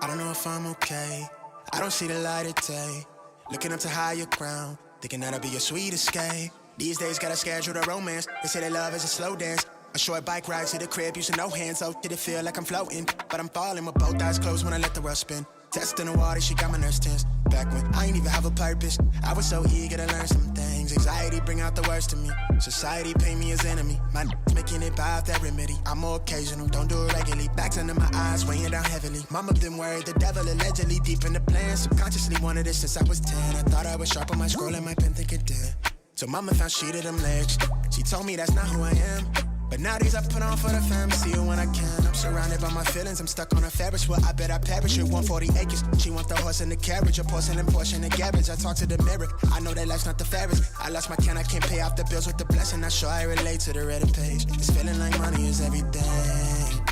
I don't know if I'm okay. I don't see the light of day. Looking up to higher ground, thinking that'll be your sweet escape. These days gotta schedule the romance. They say that love is a slow dance. A short bike ride to the crib, using no hands. Oh, did it feel like I'm floating? But I'm falling with both eyes closed when I let the world spin. Testing the water, she got my nerves tense. Back when I ain't even have a purpose, I was so eager to learn some things. Anxiety bring out the worst in me. Society paint me as enemy. My making it by that remedy. I'm more occasional, don't do it regularly. Backs under my eyes, weighing down heavily. Mama been worried, the devil allegedly deep in the plan. Subconsciously wanted it since I was 10. I thought I was sharp on my scroll and my pen think it did. So mama found shit of them legs. She told me that's not who I am. But nowadays I put on for the fam, see her when I can. I'm surrounded by my feelings, I'm stuck on a Ferris wheel. I bet I perish with 140 acres. She want the horse and the carriage, a porcelain portion of garbage. I talk to the mirror, I know that life's not the fairest. I lost my can, I can't pay off the bills with the blessing. Not sure I relate to the Reddit page. It's feeling like money is everything.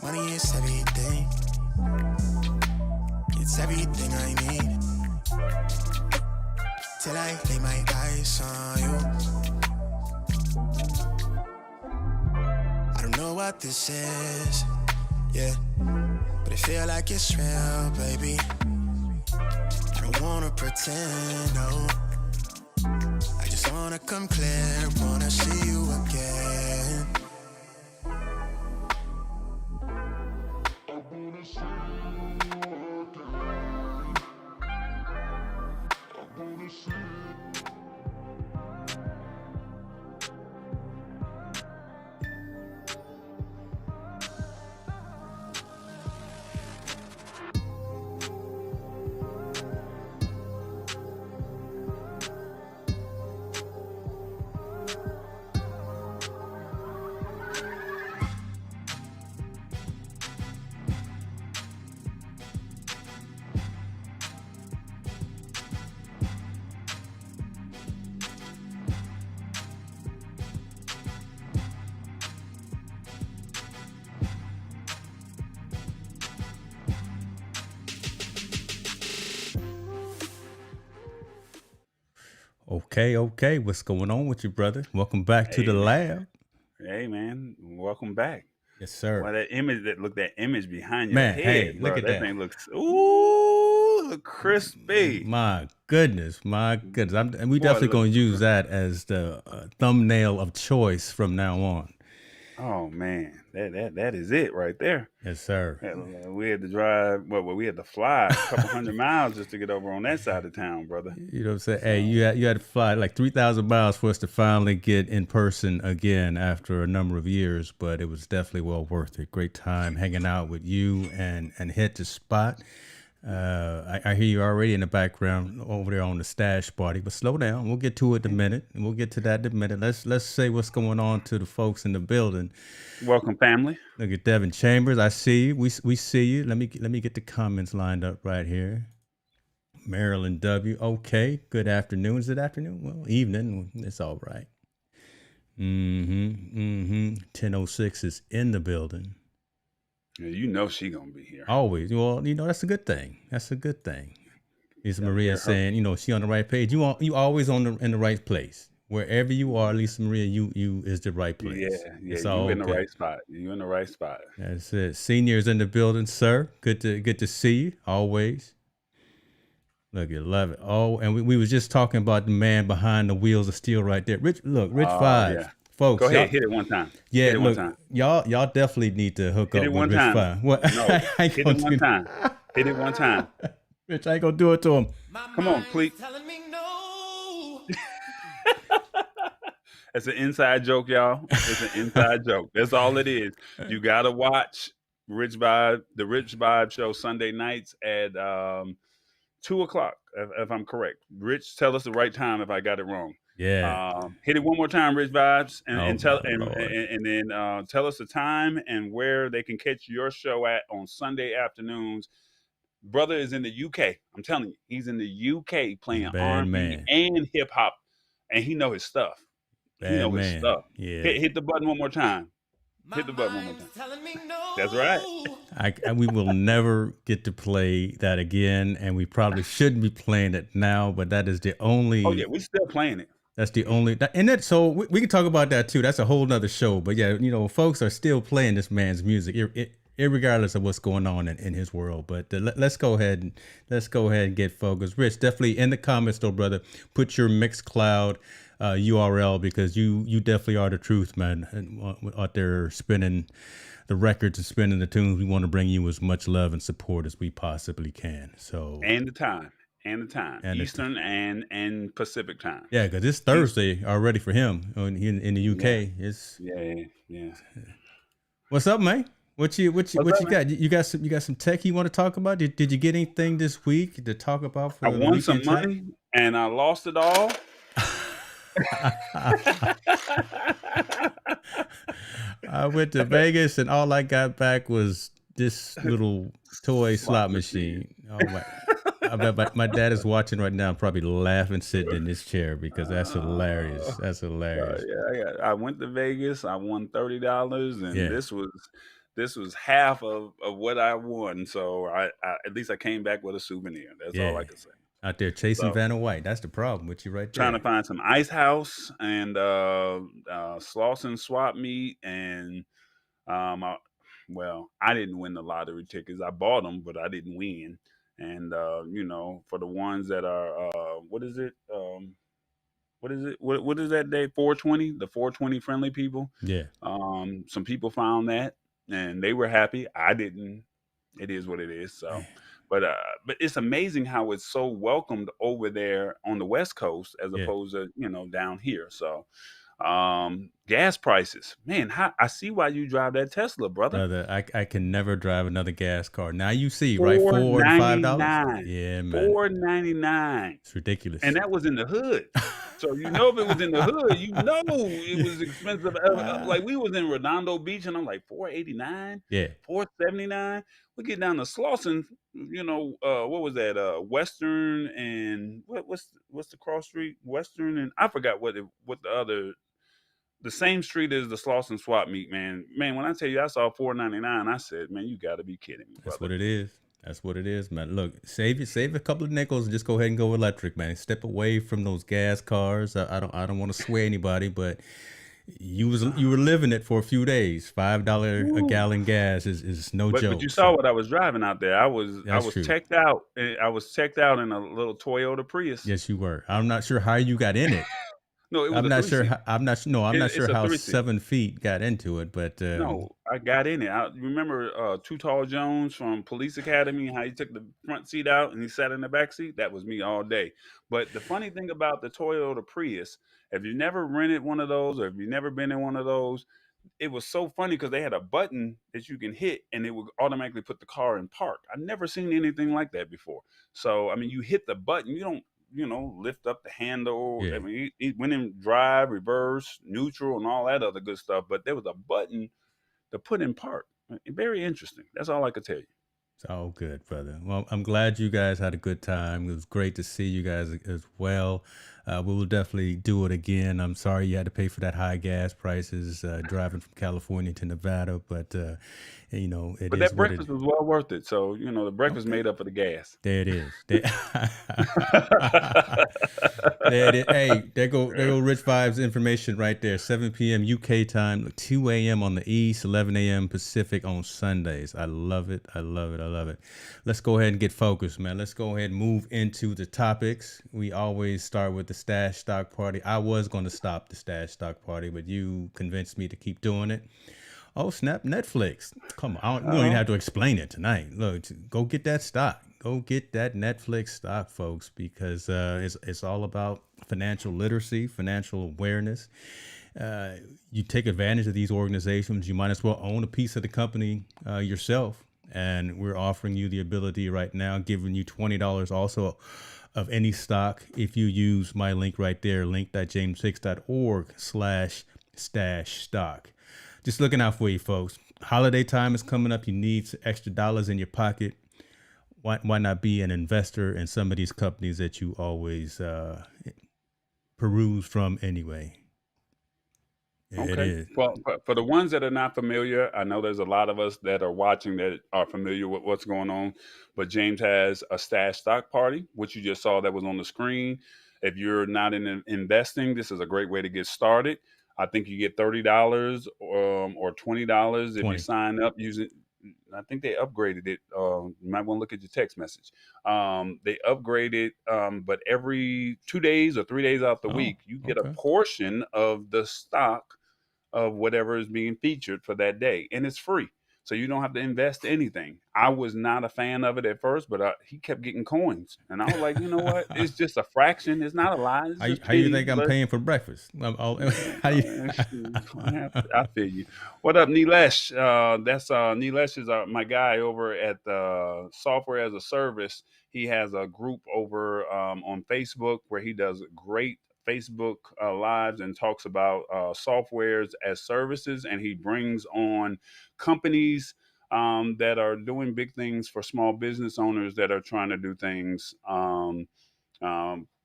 Money is everything. It's everything I need. Till I lay my eyes on you. I don't know what this is, yeah, but it feel like it's real, baby. I don't wanna pretend, no. I just wanna come clear, wanna see you again. I wanna see you again. I wanna see you. Okay. What's going on with you, brother? Welcome back to the lab. Hey, man. Welcome back. Yes, sir. Well, that image behind your Man, head, hey, bro. look at that that. thing looks, look crispy. My goodness. And we definitely going to use that as the thumbnail of choice from now on. Oh, man. That is it right there. Yes, sir. We had to drive, we had to fly a couple 100 miles just to get over on that side of town, brother. You know what I'm saying? Hey, you had to fly like 3,000 miles for us to finally get in person again after a number of years, but it was definitely well worth it. Great time hanging out with you and Hit the Spot. I hear you already in the background over there on the stash party, but slow down. We'll get to it in a minute, and we'll get to that in a minute. Let's say what's going on to the folks in the building. Welcome, family. Look at Devin Chambers. I see you. We see you. Let me get the comments lined up right here. Marilyn W. Okay. Good afternoon. Is it afternoon? Well, evening. It's all right. 10:06 is in the building. You know she gonna be here. Always. Well, that's a good thing. That's a good thing. Lisa Maria saying, she on the right page. You always in the right place. Wherever you are, Lisa Maria, you is the right place. Yeah. You in the right spot. You in the right spot. That's it. Seniors in the building, sir. Good to see you always. Look, you love it. Oh, and we was just talking about the man behind the wheels of steel right there. Rich Five. Yeah. Folks, go ahead, hit it one time. Yeah, look, y'all definitely need to hook up with Rich Five. What? No, hit it one time. Hit it one time. Rich, I ain't gonna do it to him. Come on, please. It's an inside joke, y'all. It's an inside joke. That's all it is. You gotta watch the Rich Vibe show Sunday nights at 2:00, if I'm correct. Rich, tell us the right time if I got it wrong. Yeah. Hit it one more time, Rich Vibes, and then tell us the time and where they can catch your show at on Sunday afternoons. Brother is in the UK. I'm telling you, he's in the UK playing R&B and hip hop, and he know his stuff. His stuff. Yeah. Hit the button one more time. Hit the button one more time. That's right. We will never get to play that again, and we probably shouldn't be playing it now. But that is the only. Oh yeah, we're still playing it. That's the only, so we can talk about that too. That's a whole nother show. But yeah, folks are still playing this man's music irregardless of what's going on in his world. But let's go ahead and get focused. Rich, definitely in the comments though, brother, put your Mixcloud URL, because you definitely are the truth, man. And out there spinning the records and spinning the tunes, we want to bring you as much love and support as we possibly can. So and the time. Eastern and Pacific time. Yeah, because it's Thursday already for him in the UK. Yeah. What's up, man? What you got? You got some tech you want to talk about? Did you get anything this week to talk about? I won some money and I lost it all. I went to Vegas and all I got back was this little toy slot machine. Oh my! I bet my dad is watching right now, probably laughing sitting in this chair, because that's hilarious. That's hilarious. I went to Vegas. I won $30, and this was half of what I won. So I at least I came back with a souvenir. That's all I can say. Out there chasing Vanna White. That's the problem with you right there. Trying to find some Ice House and Slauson swap meet, and I didn't win the lottery tickets. I bought them, but I didn't win. And for the ones that are what is it? What is that day? 420, the 420 friendly people. Yeah. Some people found that and they were happy. I didn't. It is what it is. So, but it's amazing how it's so welcomed over there on the West Coast as opposed to down here. So, gas prices, man. I see why you drive that Tesla, brother. I can never drive another gas car. Now you see, right? $4 to $5. Yeah, man. $4.99. It's ridiculous. And that was in the hood. So if it was in the hood, it was expensive. Like we was in Redondo Beach, and I'm like $4.89. Yeah. $4.79. We get down to Slauson. What was that? Western and what's the cross street? Western and I forgot what the other. The same street as the Slauson swap meet, man. Man, when I tell you I saw $4.99, I said, man, you got to be kidding me, brother. That's what it is. That's what it is, man. Look, save a couple of nickels and just go ahead and go electric, man. Step away from those gas cars. I don't want to sway anybody, but you were living it for a few days. $5 a gallon gas is no joke. But you saw what I was driving out there. I was true. checked out. I was checked out in a little Toyota Prius. Yes, you were. I'm not sure how you got in it. No, it was I'm not sure. I'm not sure how 3-seat. 7 feet got into it, but no, I got in it. I remember Too Tall Jones from Police Academy, how he took the front seat out and he sat in the back seat. That was me all day. But the funny thing about the Toyota Prius, if you never rented one of those or if you've never been in one of those, it was so funny because they had a button that you can hit and it would automatically put the car in park. I've never seen anything like that before. So, I mean, you hit the button, you don't lift up the handle. Yeah. I mean, it went in drive, reverse, neutral, and all that other good stuff. But there was a button to put in park. Very interesting. That's all I could tell you. It's all good, brother. Well, I'm glad you guys had a good time. It was great to see you guys as well. We will definitely do it again. I'm sorry you had to pay for that high gas prices driving from California to Nevada, but But that breakfast was well worth it. So the breakfast made up for the gas. There it is. There it is. Hey, there go Rich Vibes information right there. 7 p.m. UK time, 2 a.m. on the East, 11 a.m. Pacific on Sundays. I love it. I love it. I love it. Let's go ahead and get focused, man. Let's go ahead and move into the topics. We always start with the stash stock party. I was going to stop the stash stock party, but you convinced me to keep doing it. Oh, snap, Netflix. Come on. We don't even have to explain it tonight. Look, go get that stock. Go get that Netflix stock, folks, because it's all about financial literacy, financial awareness. You take advantage of these organizations. You might as well own a piece of the company yourself. And we're offering you the ability right now, giving you $20 also of any stock if you use my link right there, link.jameshicks.org/stash stock. Just looking out for you, folks. Holiday time is coming up. You need some extra dollars in your pocket. Why not be an investor in some of these companies that you always peruse from anyway? Okay. Well, for the ones that are not familiar, I know there's a lot of us that are watching that are familiar with what's going on. But James has a stash stock party, which you just saw that was on the screen. If you're not in investing, this is a great way to get started. I think you get $30 or $20 if you sign up using I think they upgraded it. You might want to look at your text message. They upgraded, but every 2 days or 3 days out the Oh, week, you get a okay. portion of the stock of whatever is being featured for that day, and it's free. So you don't have to invest anything. I was not a fan of it at first, but he kept getting coins, and I was like, you know what? It's just a fraction. It's not a lot. It's just How you pennies. think I'm paying for breakfast? How you? I feel you. What up, Nilesh? That's Nilesh is my guy over at Software as a Service. He has a group over on Facebook where he does great Facebook lives and talks about softwares as services, and he brings on companies that are doing big things for small business owners that are trying to do things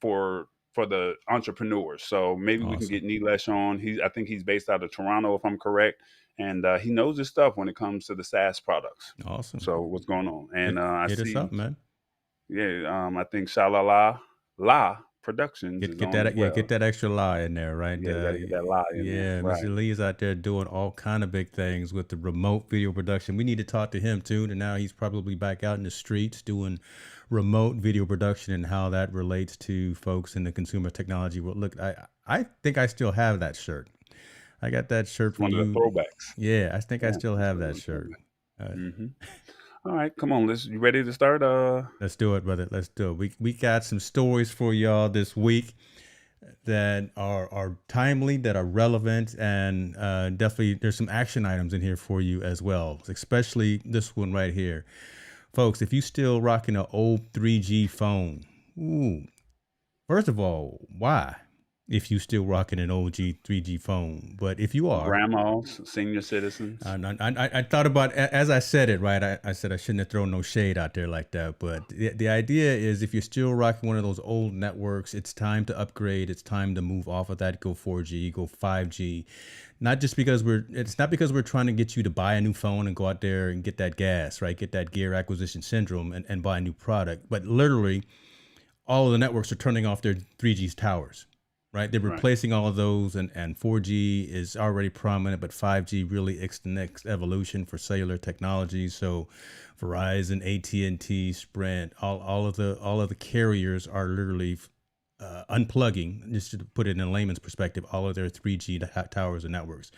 for the entrepreneurs. So maybe we can Awesome. get Nilesh on. I think he's based out of Toronto, if I'm correct, and he knows his stuff when it comes to the SaaS products. Awesome. So what's going on? And I Hit us see, up, man. yeah, I think Shalala La Productions is Get on as that, yeah, well. get that extra lie in there, right? Yeah, you got to get that lie in there. Yeah, Right. Mr. Lee's out there doing all kind of big things with the remote video production. We need to talk to him too. And now he's probably back out in the streets doing remote video production and how that relates to folks in the consumer technology world. Look, I think I still have that shirt. I got that shirt It's from one of the you. throwbacks. Yeah, I think I Yeah, still it's have one of that the shirt. throwbacks. All right, come on. You ready to start? Let's do it, brother. Let's do it. We got some stories for y'all this week that are timely, that are relevant, and definitely there's some action items in here for you as well, especially this one right here. Folks, if you still rocking an old 3G phone, ooh, first of all, why? If you still rocking an OG 3G phone, but if you are, Grandmas, senior citizens. I thought about, as I said it, right? I said I shouldn't have thrown no shade out there like that. But the idea is if you're still rocking one of those old networks, it's time to upgrade. It's time to move off of that, go 4G, go 5G. It's not because we're trying to get you to buy a new phone and go out there and get that gas, right? Get that gear acquisition syndrome and buy a new product. But literally, all of the networks are turning off their 3G towers. Right, they're replacing all of those, and 4G is already prominent, but 5G really is the next evolution for cellular technology. So, Verizon, AT&T, Sprint, all of the carriers are literally unplugging, just to put it in a layman's perspective, all of their 3G towers and networks.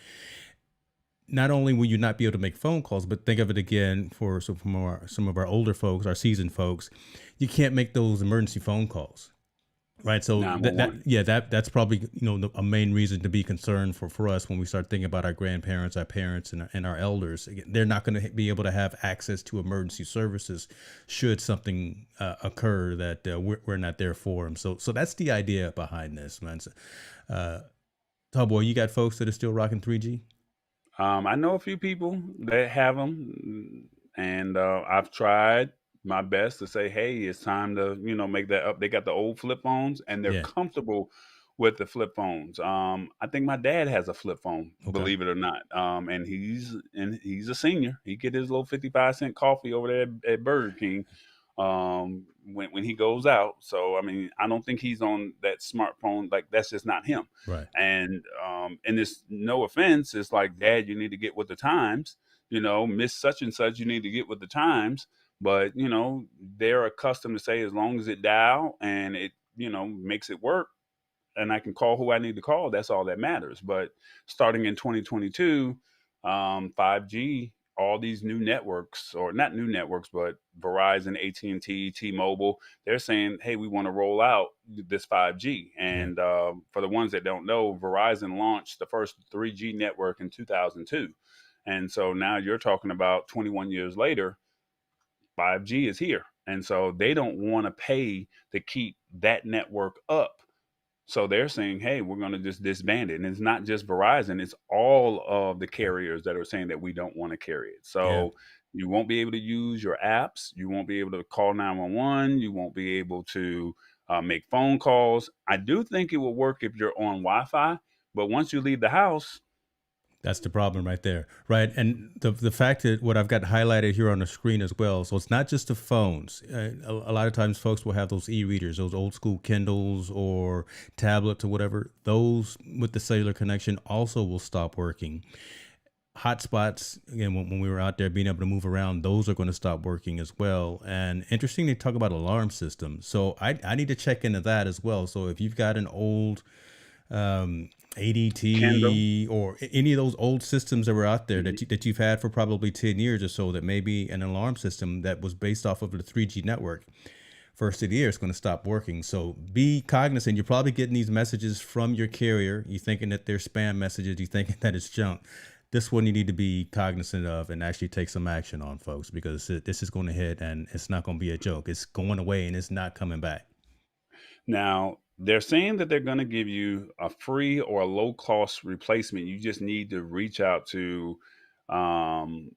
Not only will you not be able to make phone calls, but think of it again for some of our older folks, our seasoned folks, you can't make those emergency phone calls. Right. So that's probably, a main reason to be concerned for us when we start thinking about our grandparents, our parents, and our elders. Again, they're not going to be able to have access to emergency services should something occur that we're not there for them. So that's the idea behind this, man. So, Tallboy, you got folks that are still rocking 3G? I know a few people that have them, and I've tried my best to say, hey, it's time to, make that up. They got the old flip phones and they're comfortable with the flip phones. I think my dad has a flip phone, believe it or not. And he's a senior. He get his little 55-cent coffee over there at Burger King when he goes out. So, I mean, I don't think he's on that smartphone. Like, that's just not him. Right. And this, no offense, it's like, Dad, you need to get with the times. Miss such and such, you need to get with the times. But, they're accustomed to say, as long as it dial and it, makes it work and I can call who I need to call, that's all that matters. But starting in 2022, 5G, all these new networks, or not new networks, but Verizon, AT&T, T-Mobile, they're saying, hey, we want to roll out this 5G. And for the ones that don't know, Verizon launched the first 3G network in 2002. And so now you're talking about 21 years later, 5G is here. And so they don't want to pay to keep that network up. So they're saying, hey, we're going to just disband it. And it's not just Verizon, it's all of the carriers that are saying that we don't want to carry it. So you won't be able to use your apps. You won't be able to call 911. You won't be able to make phone calls. I do think it will work if you're on Wi-Fi. But once you leave the house, that's the problem right there, right? And the fact that what I've got highlighted here on the screen as well, so it's not just the phones. A lot of times folks will have those e-readers, those old school Kindles or tablets or whatever. Those with the cellular connection also will stop working. hotspots again when we were out there being able to move around, those are going to stop working as well. And interesting to talk about alarm systems. So I need to check into that as well. So if you've got an old Kendall. ADT or any of those old systems that were out there Mhm. that you've had for probably 10 years or so, that maybe an alarm system that was based off of the 3G network first of the year is going to stop working. So be cognizant. You're probably getting these messages from your carrier. You're thinking that they're spam messages. You're thinking that it's junk. This one you need to be cognizant of and actually take some action on, folks, because this is going to hit and it's not going to be a joke. It's going away and it's not coming back. Now, they're saying that they're going to give you a free or a low cost replacement. You just need to reach out to um,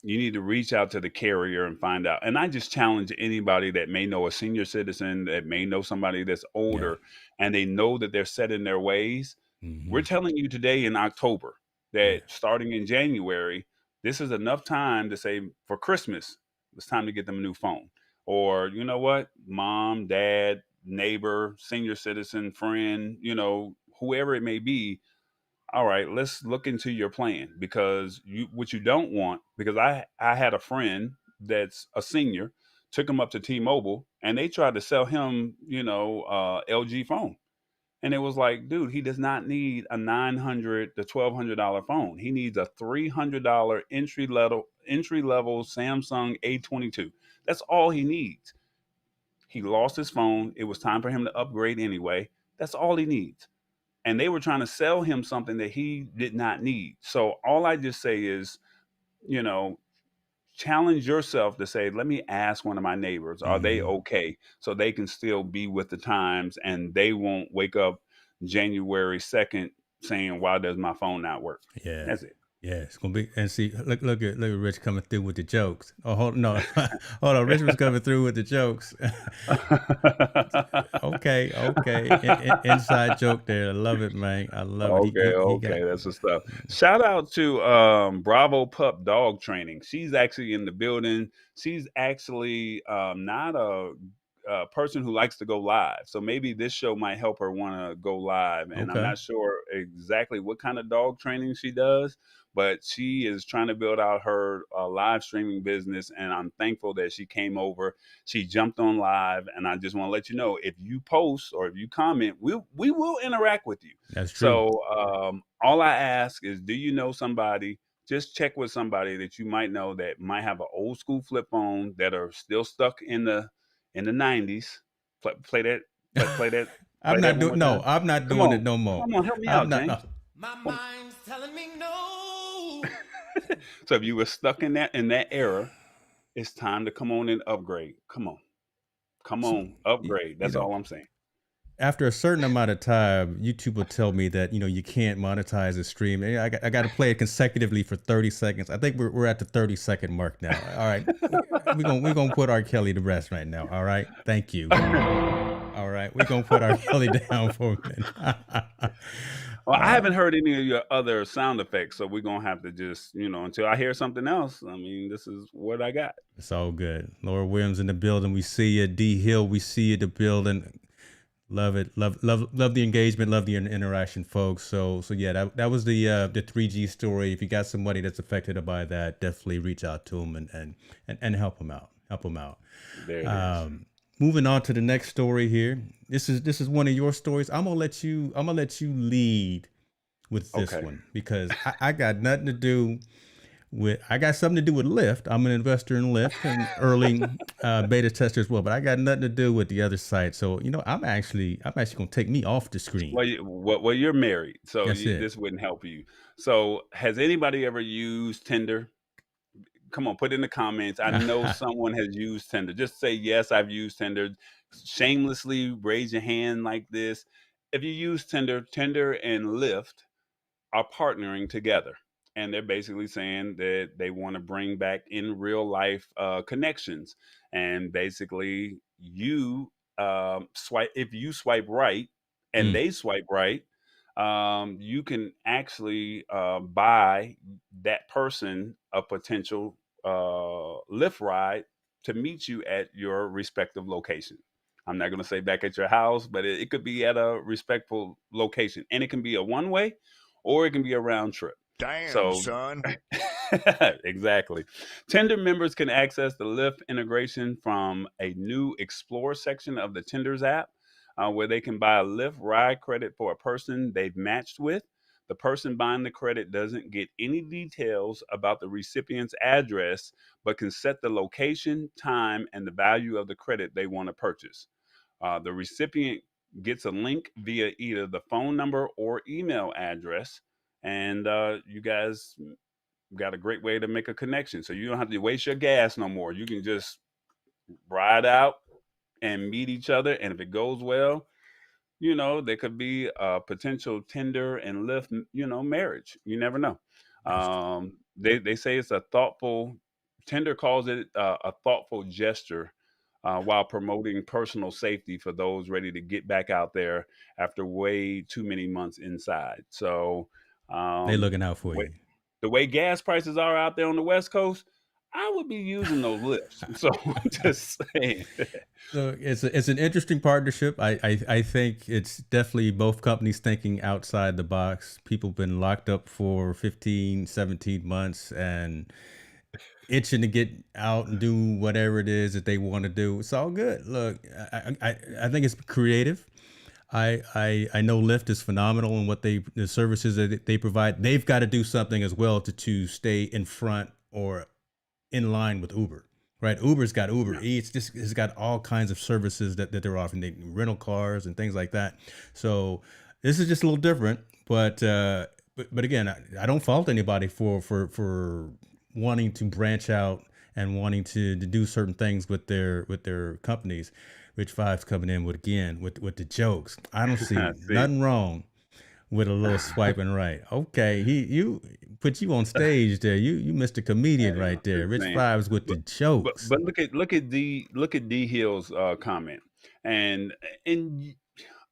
the carrier and find out. And I just challenge anybody that may know a senior citizen, that may know somebody that's Yeah. older, and they know that they're set in their ways. We're Hmm. telling you today in October that Yeah. starting in January, this is enough time to say for Christmas, it's time to get them a new phone. Or, you know what, mom, dad, neighbor, senior citizen, friend, whoever it may be, all right, let's look into your plan, because what you don't want, because I had a friend that's a senior, took him up to T-Mobile, and they tried to sell him, LG phone. And it was like, dude, he does not need a $900 to $1,200 phone. He needs a $300 entry level Samsung A22. That's all he needs. He lost his phone. It was time for him to upgrade anyway. That's all he needs. And they were trying to sell him something that he did not need. So all I just say is, you know, challenge yourself to say, let me ask one of my neighbors, are they Hmm. okay? So they can still be with the times and they won't wake up January 2nd saying, why does my phone not work? Yeah. That's it. Yeah, it's gonna be, and see, look at Rich coming through with the jokes. Oh, hold no, hold on, Rich was coming through with the jokes. Okay, okay, inside joke there. I love it, man. I love it. Okay, He got. okay, that's the stuff. Shout out to Bravo Pup Dog Training. She's actually in the building. She's actually not a person who likes to go live, so maybe this show might help her want to go live. And I'm Okay. not sure exactly what kind of dog training she does, but she is trying to build out her live streaming business. And I'm thankful that she came over. She jumped on live, and I just want to let you know, if you post or if you comment, we will interact with you. That's true. So all I ask is, do you know somebody? Just check with somebody that you might know that might have an old school flip phone, that are still stuck in the 90s. Play that. Play that. I'm Play that not one doing. more No, time. I'm not Come doing it on. no more. Come on. Help me I'm out, not. No. James. My Come mind's telling me no. So if you were stuck in that era, it's time to come on and upgrade. Come on. Come So, on. you, Upgrade. you That's know, all I'm saying. after a certain amount of time, YouTube will tell me that you can't monetize a stream. I got to play it consecutively for 30 seconds. I think we're at the 30-second mark now. All right, we're gonna put R. Kelly to rest right now. All right, thank you. All right, we're gonna put R. Kelly down for a minute. Well, I haven't heard any of your other sound effects, so we're gonna have to just, until I hear something else. I mean, this is what I got. It's all good. Laura Williams in the building. We see you. D Hill, we see you in the building. Love it. Love the engagement. Love the interaction, folks. So yeah, that was the 3G story. If you got somebody that's affected by that, definitely reach out to them and help them out. Help them out. There it is. Moving on to the next story here. This is one of your stories. I'm gonna let you lead with this Okay. one because I got nothing to do with. I got something to do with Lyft. I'm an investor in Lyft and early beta tester as well, but I got nothing to do with the other site. So I'm actually gonna take me off the screen. Well, you're married, so That's it. this wouldn't help you. So, has anybody ever used Tinder? Come on, put in the comments. I know someone has used Tinder. Just say, yes, I've used Tinder. Shamelessly raise your hand like this. If you use Tinder and Lyft are partnering together. And they're basically saying that they want to bring back in real life connections. And basically, if you swipe right and Mm, they swipe right, you can actually buy that person a potential Lyft ride to meet you at your respective location. I'm not going to say back at your house, but it could be at a respectful location. And it can be a one way or it can be a round trip. Damn, So son. exactly. Tinder members can access the Lyft integration from a new Explore section of the Tinder's app, where they can buy a Lyft ride credit for a person they've matched with. The person buying the credit doesn't get any details about the recipient's address, but can set the location, time, and the value of the credit they want to purchase. The recipient gets a link via either the phone number or email address, and you guys got a great way to make a connection. So you don't have to waste your gas no more. You can just ride out and meet each other. And if it goes well, there could be a potential Tinder and Lyft, marriage. You never know. They say it's a thoughtful, Tinder calls it a thoughtful gesture, while promoting personal safety for those ready to get back out there after way too many months inside. So, They um, looking out the for way, you. the way gas prices are out there on the West Coast, I would be using those lifts. So just saying. So it's an interesting partnership. I think it's definitely both companies thinking outside the box. People been locked up for 15, 17 months and itching to get out and do whatever it is that they want to do. It's all good. Look, I think it's creative. I know Lyft is phenomenal in what the services that they provide. They've got to do something as well to stay in front or in line with Uber, right? Uber's got Uber Yeah. Eats. This has got all kinds of services that they're offering, rental cars and things like that. So this is just a little different, but again, I don't fault anybody for wanting to branch out and wanting to do certain things with their companies. Rich Vibes coming in with the jokes. I don't see See, nothing wrong with a little swiping right. Okay, you put you on stage there. You Mr. Comedian right there. just Rich saying. Vibes with the But jokes. but look at D Hill's comment, and and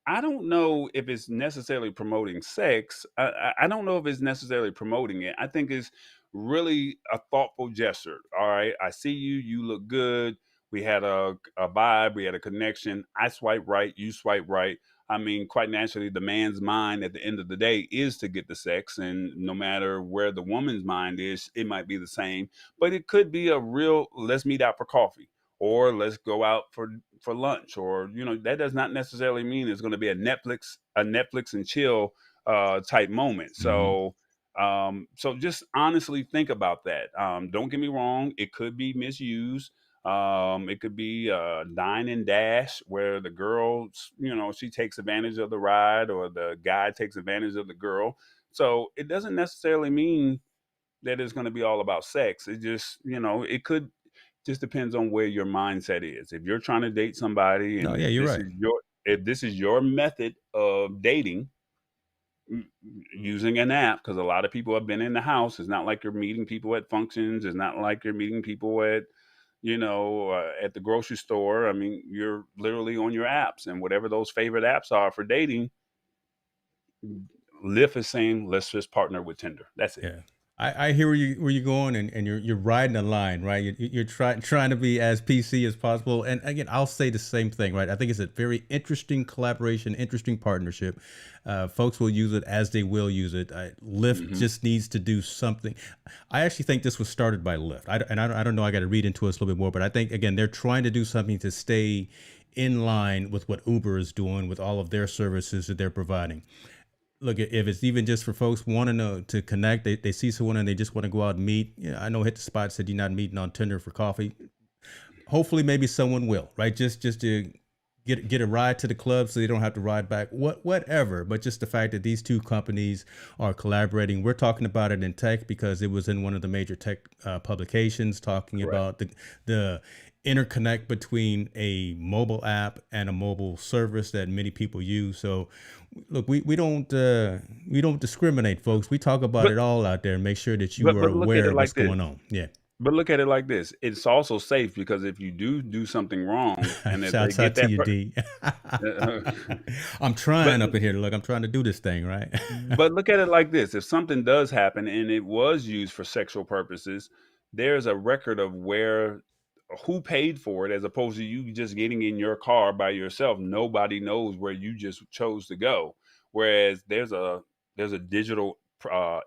I don't know if it's necessarily promoting sex. I don't know if it's necessarily promoting it. I think it's really a thoughtful gesture. All right, I see you. You look good. We had a vibe. We had a connection. I swipe right. You swipe right. I mean, quite naturally, the man's mind at the end of the day is to get the sex, and no matter where the woman's mind is, it might be the same. But it could be a real let's meet out for coffee, or let's go out for lunch, or that does not necessarily mean it's going to be a Netflix and chill type moment. Hmm. So just honestly think about that. Don't get me wrong, it could be misused. It could be dine and dash, where the girl, she takes advantage of the ride, or the guy takes advantage of the girl. So it doesn't necessarily mean that it's going to be all about sex. It just, it could just depends on where your mindset is. If you're trying to date somebody, No, and yeah, you're right. if this is your method of dating, using an app, because a lot of people have been in the house. It's not like you're meeting people at functions. It's not like you're meeting people at the grocery store. I mean, you're literally on your apps, and whatever those favorite apps are for dating, Lyft is saying, let's just partner with Tinder. That's it. Yeah. I hear where you're going, and you're riding a line, right? You're trying to be as PC as possible. And again, I'll say the same thing, right? I think it's a very interesting collaboration, interesting partnership. Folks will use it as they will use it. Lyft Hmm. just needs to do something. I actually think this was started by Lyft. I don't know. I got to read into it a little bit more, but I think again they're trying to do something to stay in line with what Uber is doing with all of their services that they're providing. Look, if it's even just for folks wanting to connect, they see someone and they just want to go out and meet. Yeah, I know Hit the Spot said you're not meeting on Tinder for coffee. Hopefully, maybe someone will, right? Just to get a ride to the club so they don't have to ride back. Whatever. But just the fact that these two companies are collaborating. We're talking about it in tech because it was in one of the major tech publications talking Correct. about the interconnect between a mobile app and a mobile service that many people use. So look, we don't discriminate, folks. We talk about But it all out there and make sure that you but are but look at aware it of what's like this. going on. Yeah. But look at it like this. It's also safe, because if you do something wrong, and if they Shouts out get to that you, D. uh, I'm but trying up in here. Look, I'm trying to do this thing, right? but look at it like this. If something does happen and it was used for sexual purposes, there's a record of who paid for it, as opposed to you just getting in your car by yourself. Nobody knows where you just chose to go. Whereas there's a digital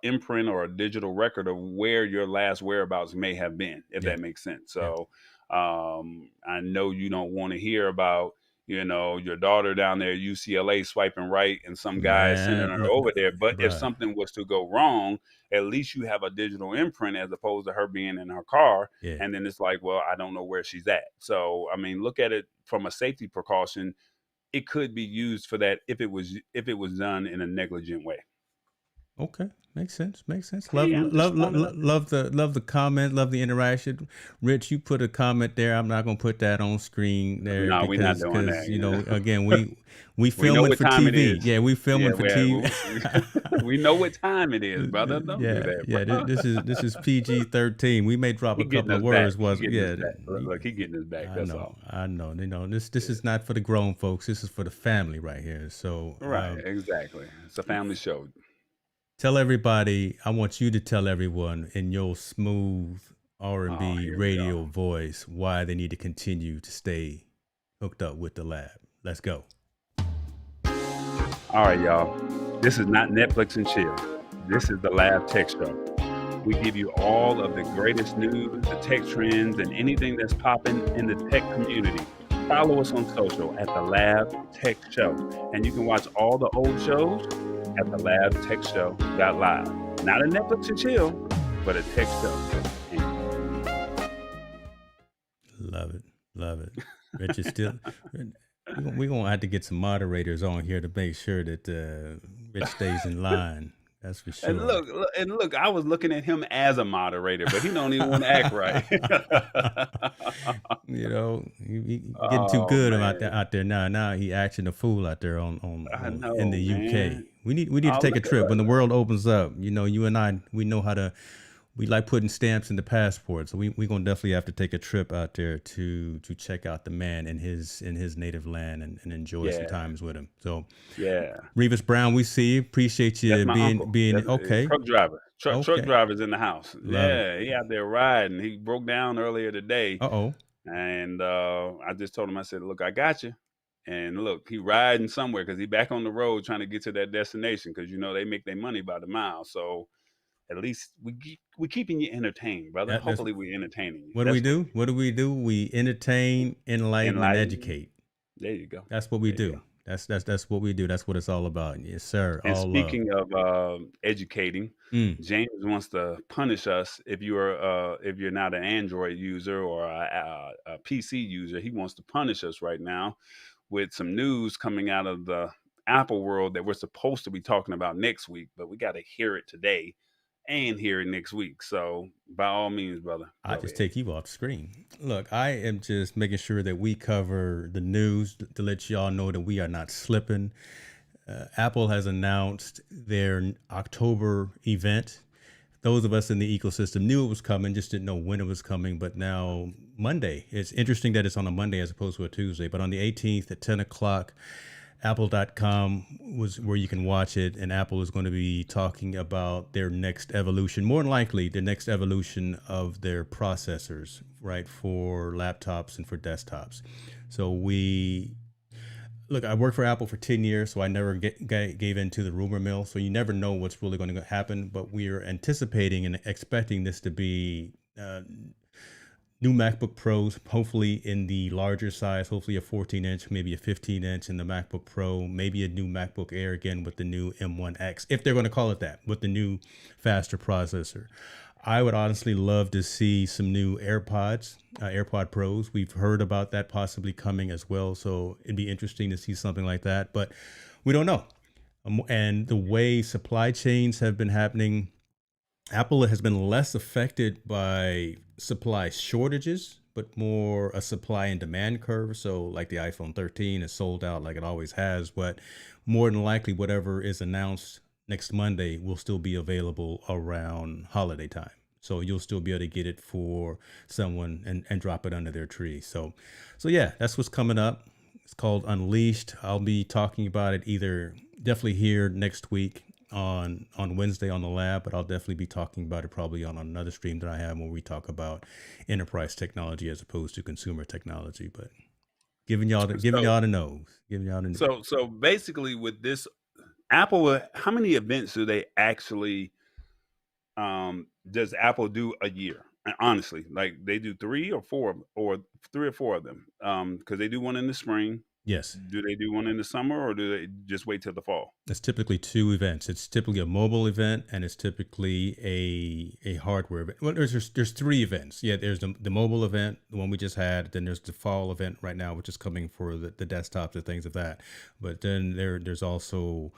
imprint or a digital record of where your last whereabouts may have been, if that makes sense. So I know you don't want to hear about, your daughter down there at UCLA swiping right and some guy is sending her over there. But if something was to go wrong, at least you have a digital imprint as opposed to her being in her car. And then it's like, well, I don't know where she's at. So, I mean, look at it from a safety precaution. It could be used for that if it was done in a negligent way. Okay, makes sense. Love the comment, love the interaction. Rich, you put a comment there. I'm not gonna put that on screen there. No, we're not doing that. Again, we filming for TV. Yeah, we filming for TV. We know what time it is, brother. Don't do that, this is PG-13. We may drop a couple of words. Look, he getting his back. That's all. I know. This is not for the grown folks. This is for the family right here. So exactly. It's a family show. Tell everybody, I want you to tell everyone in your smooth R&B radio voice why they need to continue to stay hooked up with the lab. Let's go. All right, y'all. This is not Netflix and chill. This is the Lab Tech Show. We give you all of the greatest news, the tech trends, and anything that's popping in the tech community. Follow us on social at the Lab Tech Show. And you can watch all the old shows at the labtechshow.live. Not a Netflix and chill, but a tech show. Love it. Rich is still. We're gonna have to get some moderators on here to make sure that Rich stays in line. That's for sure. And look, I was looking at him as a moderator, but he don't even want to act right. He getting too good out there now. Now he acting a fool out there in the UK. We need to take a trip when the world opens up. You and I, we know how to. We like putting stamps in the passport, so we're gonna definitely have to take a trip out there to check out the man in his native land and enjoy some times with him. So Revis Brown, we see you. Appreciate you being okay. Truck driver. Truck driver's in the house. He out there riding. He broke down earlier today. And I just told him, I said, look, I got you. And look, he riding somewhere because he back on the road trying to get to that destination because they make their money by the mile. So at least we keeping you entertained, brother. Hopefully we entertaining you. What do we do? We entertain, enlighten, and educate. There you go. That's what we do. That's what we do. That's what it's all about. Yes, sir. And speaking of educating, James wants to punish us if you're not an Android user or a PC user. He wants to punish us right now with some news coming out of the Apple world that we're supposed to be talking about next week, but we got to hear it today and hear it next week. So by all means, brother. I just take you off the screen. Look, I am just making sure that we cover the news to let y'all know that we are not slipping. Apple has announced their October event. Those of us in the ecosystem knew it was coming, just didn't know when it was coming. But now Monday, it's interesting that it's on a Monday as opposed to a Tuesday, but on the 18th at 10 o'clock, Apple.com was where you can watch it, and Apple is going to be talking about their next evolution, more than likely the next evolution of their processors, right, for laptops and for desktops. So I worked for Apple for 10 years, so I never gave into the rumor mill. So you never know what's really going to happen, but we're anticipating and expecting this to be new MacBook Pros, hopefully in the larger size, hopefully a 14-inch, maybe a 15-inch in the MacBook Pro, maybe a new MacBook Air again with the new M1X, if they're going to call it that, with the new faster processor. I would honestly love to see some new AirPod Pros. We've heard about that possibly coming as well, so it'd be interesting to see something like that, but we don't know. And the way supply chains have been happening, Apple has been less affected by supply shortages, but more a supply and demand curve. So like the iPhone 13 is sold out like it always has, but more than likely whatever is announced next Monday will still be available around holiday time. So you'll still be able to get it for someone and drop it under their tree. So yeah, that's what's coming up. It's called Unleashed. I'll be talking about it definitely here next week on Wednesday on the lab, but I'll definitely be talking about it probably on another stream that I have where we talk about enterprise technology as opposed to consumer technology. But giving y'all the nose. So basically with this Apple, how many events do they actually does Apple do a year? Honestly, like they do 3 or 4 of them. Because they do one in the spring. Yes. Do they do one in the summer, or do they just wait till the fall? It's typically two events. It's typically a mobile event, and it's typically a hardware event. Well, there's three events. Yeah, there's the mobile event, the one we just had. Then there's the fall event right now, which is coming for the desktops and things of that. But then there's also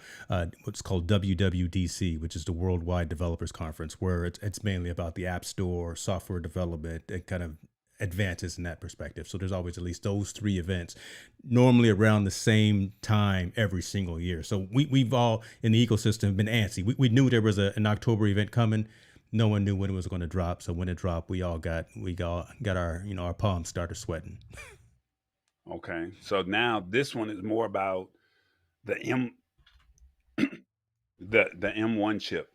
what's called WWDC, which is the Worldwide Developers Conference, where it's mainly about the App Store, software development, and kind of advances in that perspective. So there's always at least those three events, normally around the same time every single year. So we've all in the ecosystem been antsy. We knew there was an October event coming. No one knew when it was going to drop. So when it dropped, we all got our our palms started sweating. Okay, so now this one is more about the the M1 chip.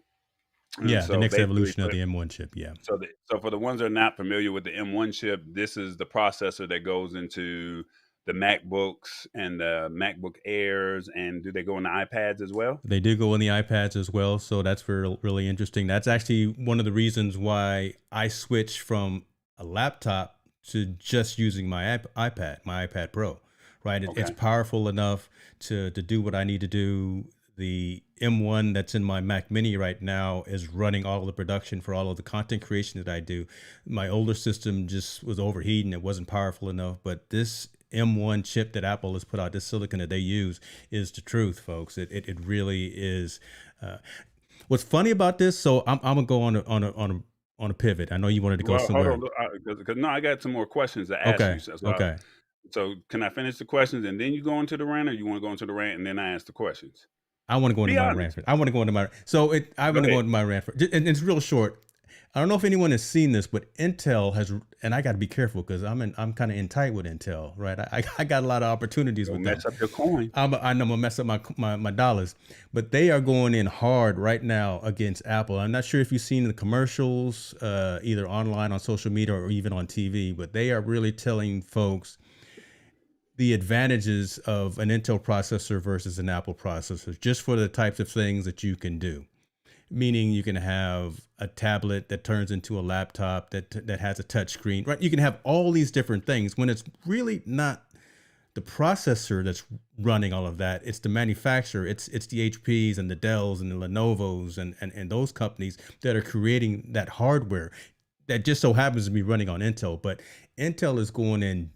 And Yeah, the so next basically, evolution of the M1 chip. Yeah. so for the ones that are not familiar with the M1 chip, this is the processor that goes into the MacBooks and the MacBook Airs, and do they go in the iPads as well? They do go on the iPads as well, so that's really interesting. That's actually one of the reasons why I switched from a laptop to just using my iPad, my iPad Pro. Right, it's Okay. powerful enough to do what I need to do. The M1 that's in my Mac Mini right now is running all of the production for all of the content creation that I do. My older system just was overheating; it wasn't powerful enough. But this M1 chip that Apple has put out, this silicon that they use, is the truth, folks. It really is. Uh, what's funny about this? So I'm gonna go on a pivot. I know you wanted to go Well, hold somewhere. on, because no, I got some more questions to ask you. Okay, So, okay. can I finish the questions and then you go into the rant, or you want to go into the rant and then I ask the questions? I want to go into Be my honest. rant. I want to go into my I Go want to go ahead. into my rant, and it's real short. I don't know if anyone has seen this, but Intel has, and I got to be careful because I'm kind of in tight with Intel, right? I got a lot of opportunities Don't with them. mess up your coin. I know I'm gonna mess up my dollars, but they are going in hard right now against Apple. I'm not sure if you've seen the commercials, either online on social media or even on TV, but they are really telling folks the advantages of an Intel processor versus an Apple processor, just for the types of things that you can do. Meaning you can have a tablet that turns into a laptop that has a touch screen, right? You can have all these different things when it's really not the processor that's running all of that. It's the manufacturer. It's the HPs and the Dells and the Lenovo's and those companies that are creating that hardware that just so happens to be running on Intel. But Intel is going in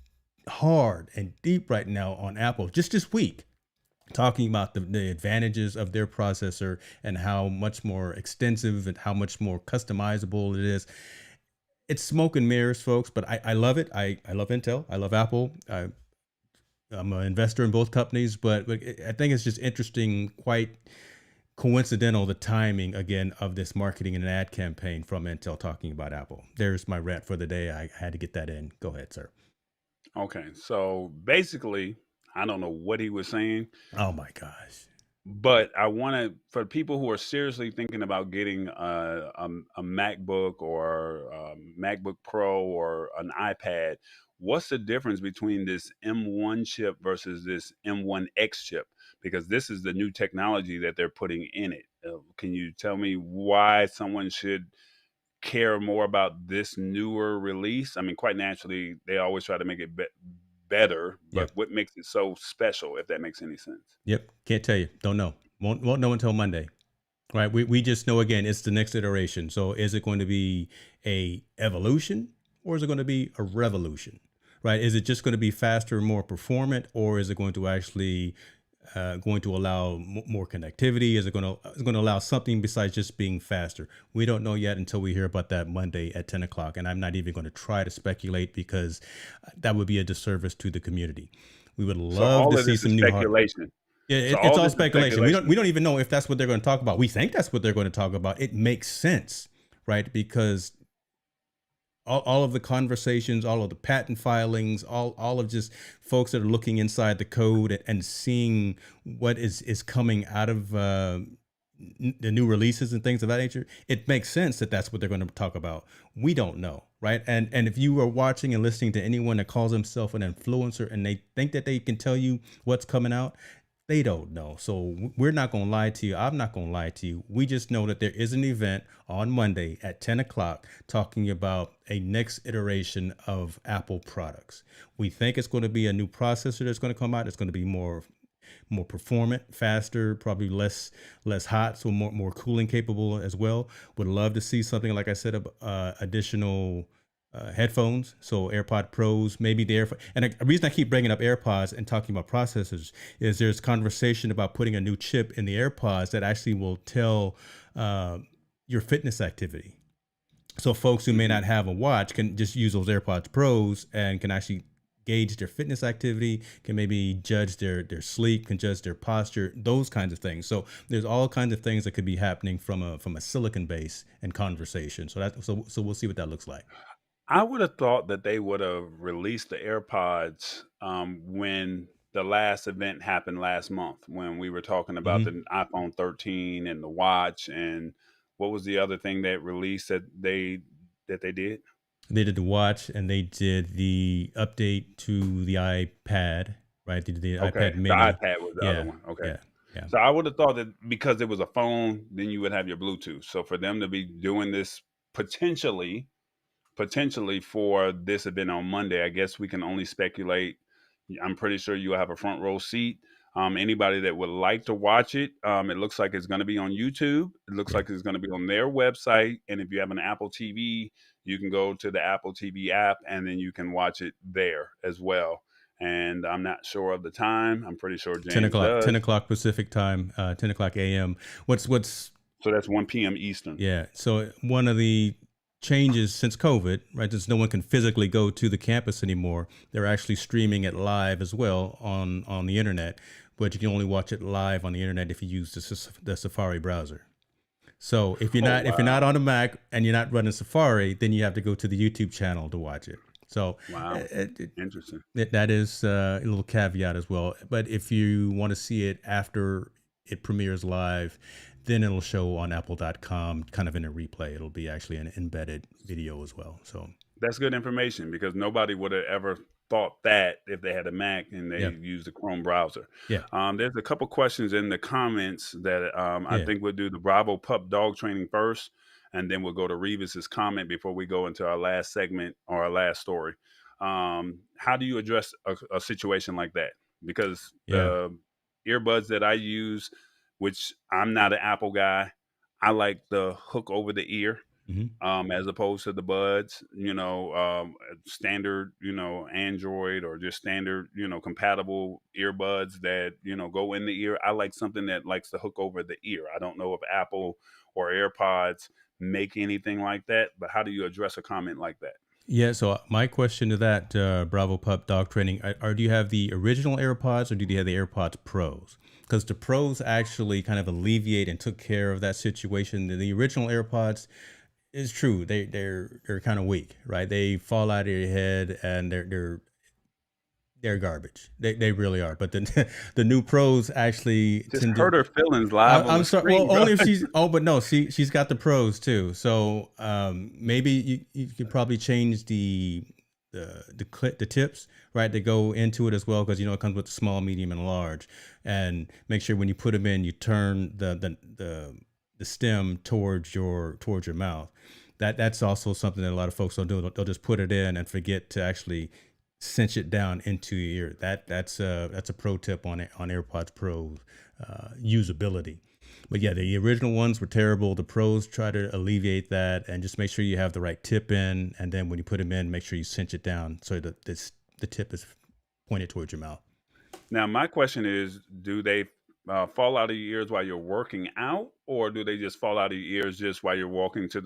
hard and deep right now on Apple just this week, talking about the advantages of their processor and how much more extensive and how much more customizable it is. It's smoke and mirrors, folks, but I love it. I love Intel. I love Apple. I'm an investor in both companies, but I think it's just interesting, quite coincidental, the timing again of this marketing and ad campaign from Intel talking about Apple. There's my rant for the day. I had to get that in. Go ahead, sir. Okay, so basically, I don't know what he was saying, Oh my gosh. but I want to, for people who are seriously thinking about getting a MacBook or MacBook Pro or an iPad, what's the difference between this M1 chip versus this M1X chip? Because this is the new technology that they're putting in it. Can you tell me why someone should care more about this newer release? I mean, quite naturally, they always try to make it better, Yep. but what makes it so special, if that makes any sense? Yep. Can't tell you. Don't know. Won't know until Monday. Right. We just know, again, it's the next iteration. So is it going to be a evolution or is it going to be a revolution? Right. Is it just going to be faster, more performant, or is it going to actually going to allow more connectivity? Is it going to allow something besides just being faster? We don't know yet until we hear about that Monday at 10 o'clock. And I'm not even going to try to speculate because that would be a disservice to the community. We would So love all to of see this is some new hardware. speculation. Yeah, So it's all all this is speculation. We speculation. don't even know if that's what they're going to talk about. We think that's what they're going to talk about. It makes sense, right? Because all of the conversations, all of the patent filings, all of just folks that are looking inside the code and seeing what is coming out of the new releases and things of that nature, it makes sense that that's what they're going to talk about. We don't know, right? And if you are watching and listening to anyone that calls himself an influencer and they think that they can tell you what's coming out, They don't know. So we're not going to lie to you. I'm not going to lie to you. We just know that there is an event on Monday at 10 o'clock talking about a next iteration of Apple products. We think it's going to be a new processor that's going to come out. It's going to be more performant, faster, probably less hot, so more cooling capable as well. Would love to see something, like I said, additional headphones, so AirPod Pros, maybe the AirPod. And the reason I keep bringing up AirPods and talking about processors is there's conversation about putting a new chip in the AirPods that actually will tell your fitness activity. So folks who may not have a watch can just use those AirPods Pros and can actually gauge their fitness activity, can maybe judge their sleep, can judge their posture, those kinds of things. So there's all kinds of things that could be happening from a silicon base and conversation. So we'll see what that looks like. I would have thought that they would have released the AirPods when the last event happened last month, when we were talking about the iPhone 13 and the watch, and what was the other thing that released that they did? They did the watch, and they did the update to the iPad, right? They did the iPad mini. The iPad was the other one. Okay. Yeah. So I would have thought that because it was a phone, then you would have your Bluetooth. So for them to be doing this potentially for this event on Monday, I guess we can only speculate. I'm pretty sure you'll have a front row seat. Anybody that would like to watch it, it looks like it's going to be on YouTube. It looks like it's going to be on their website. And if you have an Apple TV, you can go to the Apple TV app and then you can watch it there as well. And I'm not sure of the time. I'm pretty sure James 10 o'clock, does. 10 o'clock Pacific time, 10 o'clock a.m. So that's 1 p.m. Eastern. Yeah. So one of the changes since COVID, right? Since no one can physically go to the campus anymore, they're actually streaming it live as well on the internet, but you can only watch it live on the internet if you use the Safari browser. So if you're not on a Mac and you're not running Safari, then you have to go to the YouTube channel to watch it. So wow, interesting. That is a little caveat as well. But if you want to see it after it premieres live, then it'll show on apple.com kind of in a replay. It'll be actually an embedded video as well. So that's good information, because nobody would have ever thought that if they had a Mac and they used the Chrome browser. Yeah. There's a couple questions in the comments that I think we'll do the Bravo Pup dog training first, and then we'll go to Revis's comment before we go into our last segment or our last story. How do you address a situation like that? Because the earbuds that I use, which I'm not an Apple guy, I like the hook over the ear, as opposed to the buds, standard, Android or just standard, compatible earbuds that, go in the ear. I like something that likes to hook over the ear. I don't know if Apple or AirPods make anything like that, but how do you address a comment like that? Yeah, so my question to that, Bravo Pup dog training, do you have the original AirPods or do you have the AirPods Pros? Because the Pros actually kind of alleviate and took care of that situation. The original AirPods, is true, they're kind of weak, right? They fall out of your head and they're garbage. They really are. But the new Pros actually just hurt her feelings live. I'm sorry. Well, only if she's. Oh, but no, she's got the Pros too. So maybe you could probably change the tips, right, to go into it as well, because it comes with the small, medium, and large, and make sure when you put them in, you turn the stem towards your mouth. That's also something that a lot of folks don't do. They'll just put it in and forget to actually cinch it down into your ear. That's a pro tip on AirPods Pro usability. But yeah, the original ones were terrible. The Pros try to alleviate that and just make sure you have the right tip in, and then when you put them in, make sure you cinch it down so that the tip is pointed towards your mouth. Now, my question is, do they fall out of your ears while you're working out, or do they just fall out of your ears just while you're walking to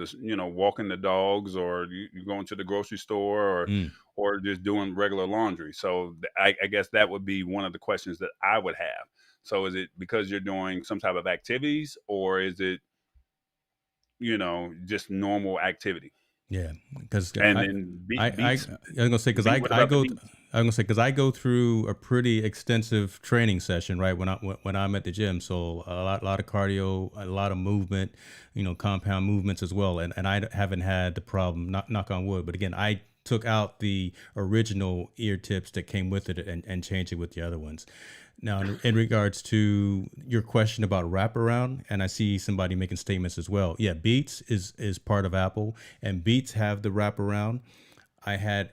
walking the dogs, or you going to the grocery store, or just doing regular laundry? So I guess that would be one of the questions that I would have. So is it because you're doing some type of activities, or is it, just normal activity? Yeah, because I'm gonna say because I go through a pretty extensive training session, right, when I'm at the gym. So a lot of cardio, a lot of movement, compound movements as well. And I haven't had the problem, knock on wood. But again, I took out the original ear tips that came with it and changed it with the other ones. Now, in regards to your question about wraparound, and I see somebody making statements as well. Yeah, Beats is part of Apple, and Beats have the wraparound. I had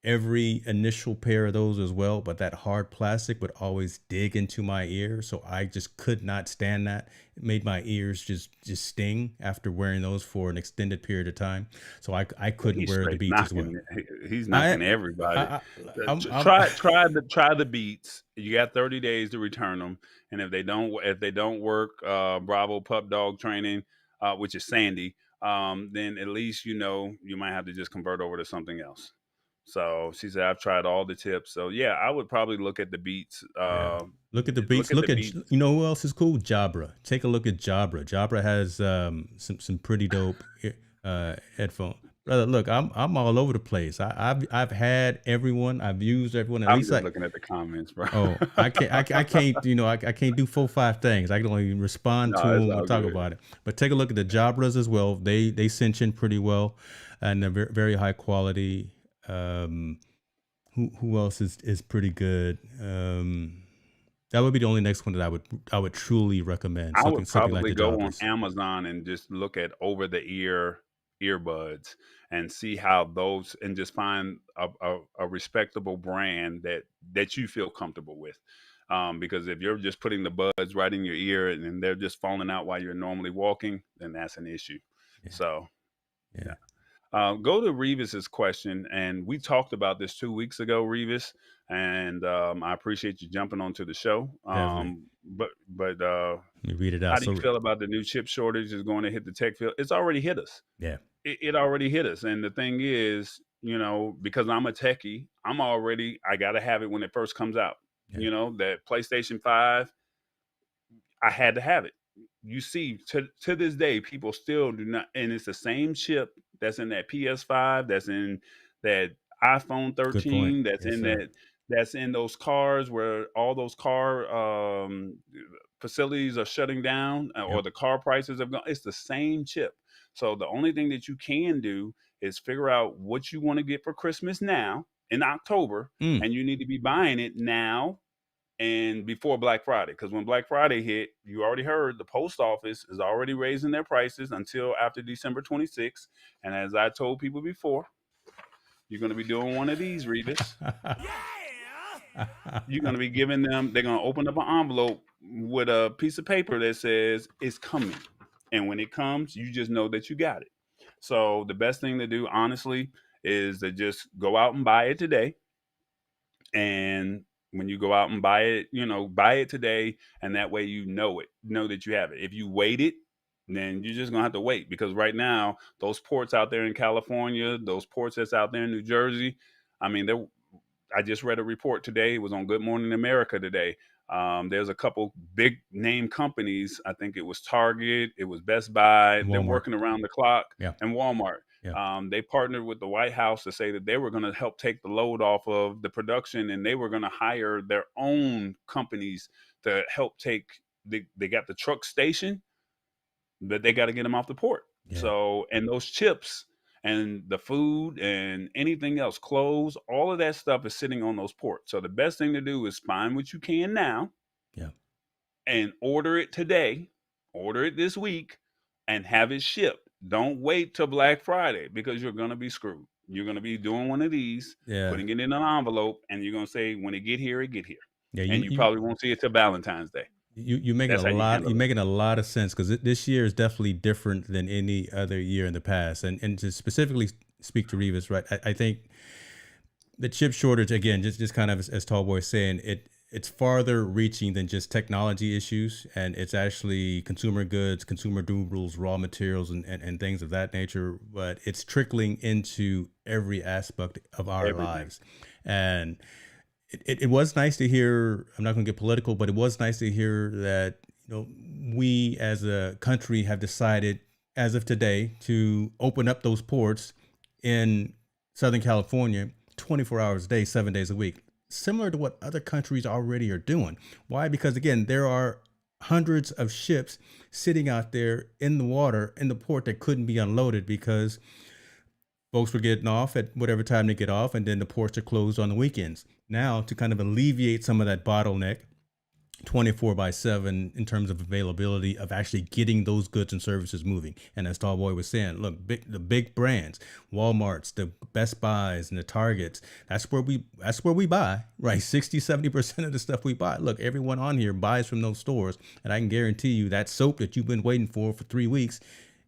every initial pair of those as well, but that hard plastic would always dig into my ear, so I just could not stand that. It made my ears just sting after wearing those for an extended period of time. So I couldn't He's wear the straight Beats as well. knocking. He's I, knocking everybody. I I'm Try the Beats. You got 30 days to return them, and if they don't work, Bravo Pup Dog Training, which is Sandy, then at least you might have to just convert over to something else. So she said, I've tried all the tips. So yeah, I would probably look at the Beats. Yeah. Look at the Look Beats. at the Look at Beats. you know who else is cool? Jabra. Take a look at Jabra. Jabra has some pretty dope headphones. Brother, look, I'm all over the place. I've had everyone. I've used everyone. At I'm least just looking at the comments, bro. oh, I can't. I can't do 4-5 things. I can only respond to No, it's them all and talk good. about it. But take a look at the Jabras as well. They cinch in pretty well, and they're very high quality. Who else is pretty good? That would be the only next one that I would truly recommend. I would Something like probably the go on Jabras. Amazon and just look at over the ear earbuds and see how those, and just find a respectable brand that you feel comfortable with. Because if you're just putting the buds right in your ear and they're just falling out while you're normally walking, then that's an issue. Yeah. So Yeah. go to Revis's question, and we talked about this 2 weeks ago, Revis, and I appreciate you jumping onto the show. Definitely. But Let me read it how out. do you So feel about the new chip shortage is going to hit the tech field? It's already hit us. yeah. It already hit us, and the thing is, because I'm a techie, I got to have it when it first comes out. Yeah. That PlayStation 5, I had to have it. You see, to this day, people still do not, and it's the same chip that's in that PS5, that's in that iPhone Good point. 13, Yes, sir. that's in those cars where all those car facilities are shutting down, or Yep. the car prices have gone. It's the same chip. So the only thing that you can do is figure out what you want to get for Christmas now in October, Mm. and you need to be buying it now and before Black Friday. Because when Black Friday hit, you already heard the post office is already raising their prices until after December 26th. And as I told people before, you're going to be doing one of these, Revis. You're going to be giving them, they're going to open up an envelope with a piece of paper that says it's coming. And when it comes, you just know that you got it. So the best thing to do, honestly, is to just go out and buy it today. And when you go out and buy it, buy it today, and that way know that you have it. If you waited, then you're just gonna have to wait, because right now those ports out there in California, those ports that's out there in New Jersey, I mean, I just read a report today. It was on Good Morning America today. There's a couple big name companies. I think it was Target, it was Best Buy. They're Walmart. working around the clock, Yeah. and Walmart. Yeah. They partnered with the White House to say that they were going to help take the load off of the production, and they were going to hire their own companies to help take. They got the truck station, but they got to get them off the port. Yeah. So, and those chips and the food and anything else, clothes, all of that stuff is sitting on those ports. So the best thing to do is find what you can now. Yeah. And order it today, order it this week, and have it shipped. Don't wait till Black Friday, because you're going to be screwed. You're going to be doing one of these, Yeah. putting it in an envelope, and you're going to say, when it get here, it get here. Yeah. And you probably won't see it till Valentine's Day. You making That's how a you lot. handle You're it. making a lot of sense, because this year is definitely different than any other year in the past. And to specifically speak to Revis, right? I think the chip shortage, again, just kind of as Tallboy is saying, it's farther reaching than just technology issues, and it's actually consumer goods, consumer durables, raw materials, and things of that nature. But it's trickling into every aspect of our Everything. lives, and it was nice to hear. I'm not going to get political, but it was nice to hear that we as a country have decided, as of today, to open up those ports in Southern California 24 hours a day, 7 days a week, similar to what other countries already are doing. Why? Because again, there are hundreds of ships sitting out there in the water in the port that couldn't be unloaded because folks were getting off at whatever time they get off, and then the ports are closed on the weekends. Now, to kind of alleviate some of that bottleneck, 24/7 in terms of availability of actually getting those goods and services moving. And as Tallboy was saying, look, the big brands, Walmarts, the Best Buys and the Targets, that's where we buy, right? 60-70% of the stuff we buy. Look, everyone on here buys from those stores, and I can guarantee you that soap that you've been waiting for 3 weeks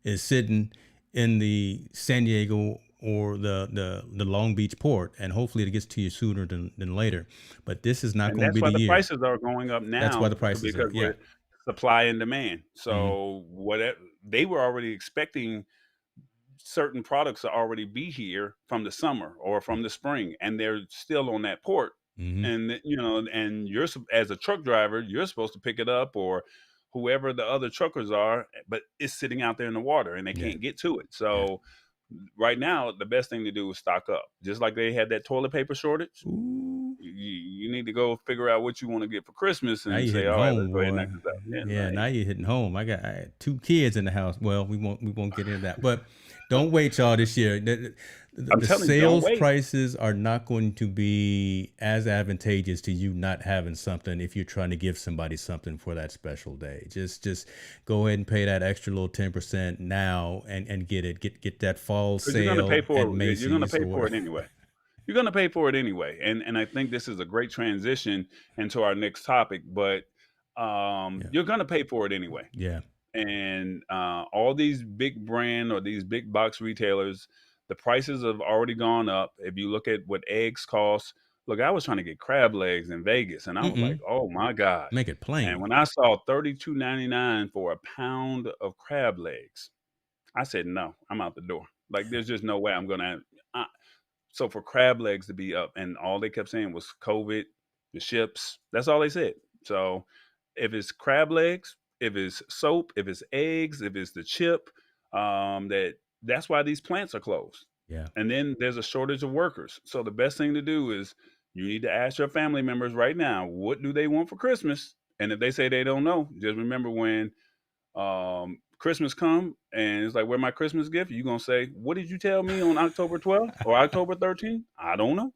is sitting in the San Diego or the Long Beach port, and hopefully it gets to you sooner than later. But this is not And going to that's be why the the year. prices are going up That's why now the prices are, because yeah. we're supply and demand. Hmm. So whatever they were already expecting certain products to already be here from the summer or from the spring, and they're still on that port. Hmm. And and you're as a truck driver, you're supposed to pick it up, or whoever the other truckers are, but it's sitting out there in the water and they Yeah. can't get to it. Yeah. So right now, the best thing to do is stock up. Just like they had that toilet paper shortage, Ooh. you need to go figure out what you want to get for Christmas Now and you're say, hitting all right, let's home, go ahead and boy. knock this out. Yeah, Yeah, right. now you're hitting home. I had 2 kids in the house. Well, we won't get into that. But don't wait, y'all, this year. I'm The telling you, don't sales wait. prices are not going to be as advantageous to you not having something if you're trying to give somebody something for that special day. Just go ahead and pay that extra little 10% now and get it. Get that fall Because you're going to pay sale at for it. You're going to Macy's pay or for it whatever. anyway. You're going to pay for it anyway. And I think this is a great transition into our next topic. But Yeah. you're going to pay for it anyway. Yeah. And all these big brand or these big box retailers, the prices have already gone up. If you look at what eggs cost, look, I was trying to get crab legs in Vegas, and I was like, Mm-mm. oh my gosh. Make it And plain. when I saw $32.99 for a pound of crab legs, I said, no, I'm out the door. Like, there's just no way I'm gonna. So for crab legs to be up, and all they kept saying was COVID, the ships. That's all they said. So if it's crab legs, if it's soap, if it's eggs, if it's the chip, that's why these plants are closed. Yeah. And then there's a shortage of workers. So the best thing to do is you need to ask your family members right now, what do they want for Christmas? And if they say they don't know, just remember when Christmas come and it's like, where my Christmas gift? You gonna say, what did you tell me on October 12th or October 13th? I don't know.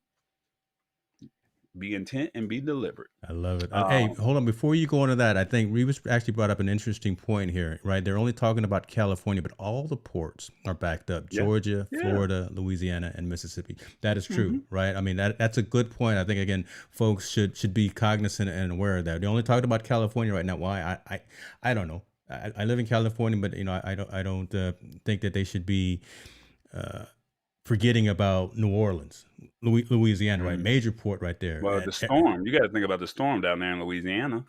Be intent and be deliberate. I love it. Hey, Um, hold on. Before you go into that, I think Revis actually brought up an interesting point here, right? They're only talking about California, but all the ports are backed up. yeah, Georgia, yeah. Florida, Louisiana, and Mississippi. That is true, hmm right? I mean, that's a good point. I think, again, folks should be cognizant and aware of that. They're only talking about California right now. Why? I don't know. I live in California, but I don't think that they should be forgetting about New Orleans, Louisiana, right? hmm Major port right there. Well, the storm. You got to think about the storm down there in Louisiana.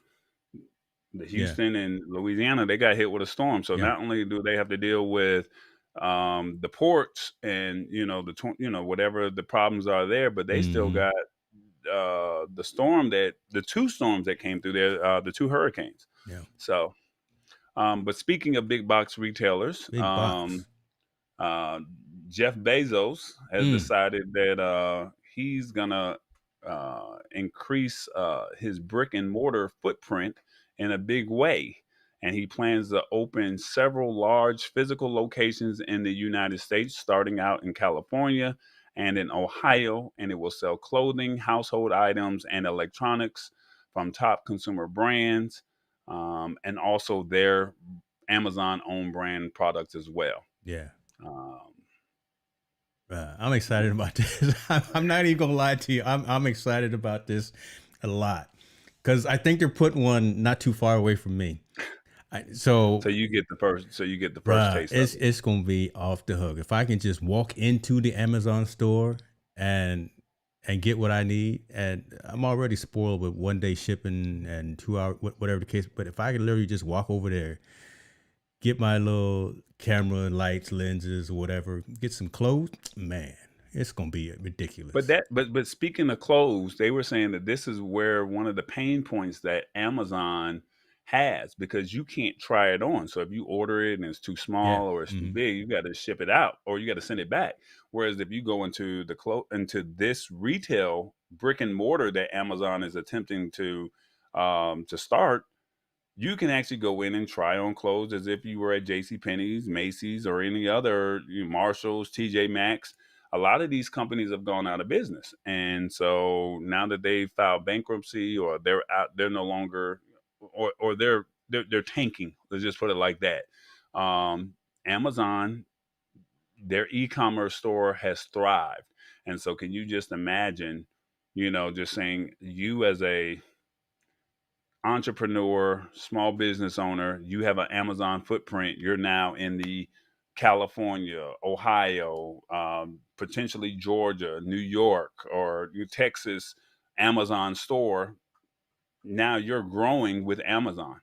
The Yeah, Houston and Louisiana, they got hit with a storm. So yeah. not only do they have to deal with the ports and whatever the problems are there, but they still Hmm. got the 2 storms that came through there, the 2 hurricanes. Yeah. So, but speaking of big box retailers, Big box. uh, Jeff Bezos has Mm. decided that he's gonna increase his brick and mortar footprint in a big way. And he plans to open several large physical locations in the United States, starting out in California and in Ohio. And it will sell clothing, household items, and electronics from top consumer brands, and also their Amazon owned brand products as well. Yeah. Um, I'm excited about this. I'm not even gonna lie to you. I'm excited about this a lot because I think they're putting one not too far away from me. So, so you get the first. So you get the first bruh, taste of it's it. it's gonna be off the hook. If I can just walk into the Amazon store and get what I need, and I'm already spoiled with 1 day shipping and 2 hour, whatever the case. But if I could literally just walk over there, get my little camera, lights, lenses, or whatever, get some clothes, man, it's gonna be But ridiculous. but speaking of clothes, they were saying that this is where one of the pain points that Amazon has, because you can't try it on. So if you order it and it's too Yeah. small or it's too Hmm. big, you got to ship it out or you got to send it back. Whereas if you go into into this retail brick and mortar that Amazon is attempting to start, you can actually go in and try on clothes as if you were at J.C. Penney's, Macy's, or any other, Marshalls, TJ Maxx. A lot of these companies have gone out of business, and so now that they've filed bankruptcy or they're out, they're no longer or they're tanking. Let's just put it like that. Amazon, their e-commerce store has thrived, and so can you just imagine, just saying, you as a entrepreneur, small business owner, you have an Amazon footprint. You're now in the California, Ohio, potentially Georgia, New York, or Texas Amazon store. Now you're growing with Amazon.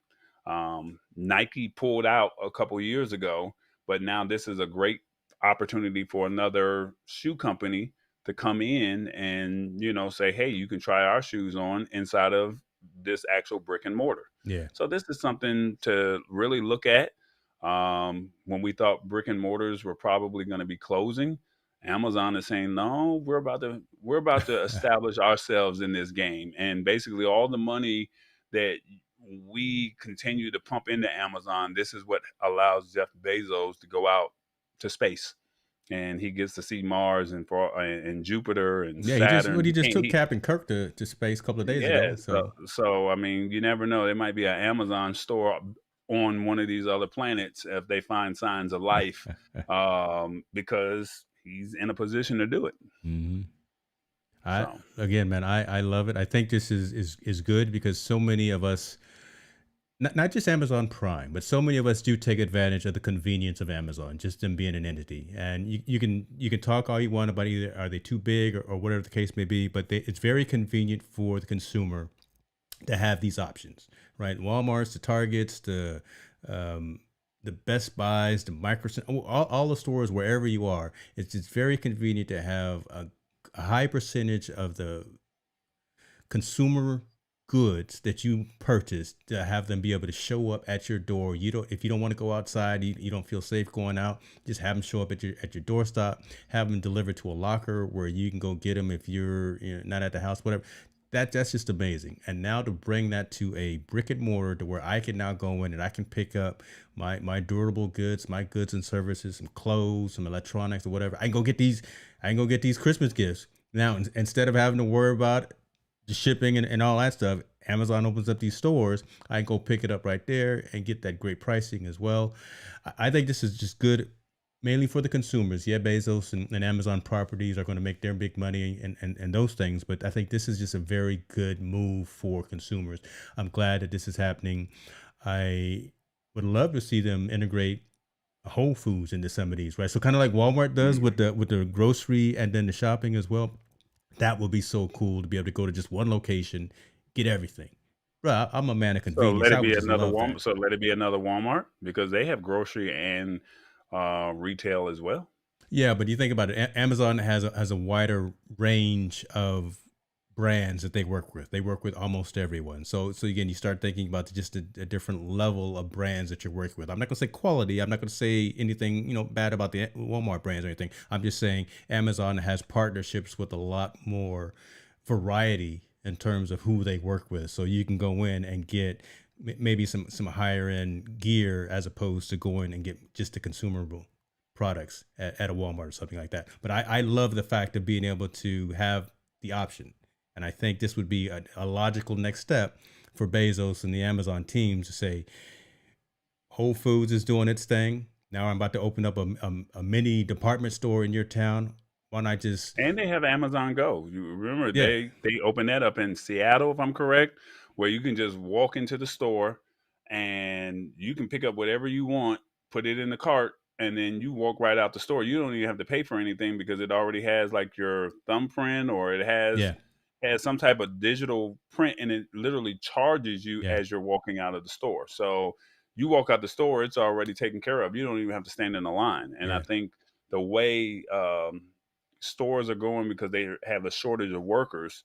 Nike pulled out a couple years ago, but now this is a great opportunity for another shoe company to come in and say, hey, you can try our shoes on inside of this actual brick and mortar. Yeah. So this is something to really look at. When we thought brick and mortars were probably going to be closing, Amazon is saying, no, we're about to establish ourselves in this game. And basically all the money that we continue to pump into Amazon, this is what allows Jeff Bezos to go out to space. And he gets to see Mars and Jupiter and Saturn. He just took Captain Kirk to space a couple of days ago. So I mean, you never know. There might be an Amazon store on one of these other planets if they find signs of life, because he's in a position to do it. Mm-hmm. Again, man, I love it. I think this is good because so many of us, not just Amazon Prime, but so many of us do take advantage of the convenience of Amazon, just them being an entity. And you can talk all you want about either are they too big or whatever the case may be, but it's very convenient for the consumer to have these options, right? Walmart's, the Targets, the Best Buys, the Microsoft, all the stores wherever you are. It's very convenient to have a high percentage of the consumer goods that you purchased, to have them be able to show up at your door. If you don't want to go outside, you don't feel safe going out, just have them show up at your doorstep, have them delivered to a locker where you can go get them if you're not at the house, whatever. That's just amazing. And now to bring that to a brick and mortar to where I can now go in and I can pick up my durable goods, my goods and services, some clothes, some electronics or whatever. I can go get these Christmas gifts. Now, instead of having to worry about the shipping and all that stuff, Amazon opens up these stores. I can go pick it up right there and get that great pricing as well. I think this is just good, mainly for the consumers. Yeah, Bezos and Amazon properties are going to make their big money and those things. But I think this is just a very good move for consumers. I'm glad that this is happening. I would love to see them integrate Whole Foods into some of these, right? So kind of like Walmart does with the grocery and then the shopping as well. That would be so cool to be able to go to just one location, get everything. Bro, I'm a man of convenience. So let it be another Walmart. So let it be another Walmart, because they have grocery and retail as well. Yeah, but you think about it, Amazon has a wider range of brands that they work with. They work with almost everyone. So again, you start thinking about just a different level of brands that you're working with. I'm not going to say quality. I'm not going to say anything bad about the Walmart brands or anything. I'm just saying Amazon has partnerships with a lot more variety in terms of who they work with. So you can go in and get maybe some higher end gear as opposed to going and get just the consumable products at a Walmart or something like that. But I love the fact of being able to have the option. And I think this would be a logical next step for Bezos and the Amazon teams to say, Whole Foods is doing its thing. Now I'm about to open up a mini department store in your town. Why not just... And they have Amazon Go. You remember they opened that up in Seattle, if I'm correct, where you can just walk into the store and you can pick up whatever you want, put it in the cart, and then you walk right out the store. You don't even have to pay for anything because it already has like your thumbprint, or it has some type of digital print, and it literally charges you as you're walking out of the store. So you walk out the store, it's already taken care of. You don't even have to stand in the line. And I think the way stores are going, because they have a shortage of workers,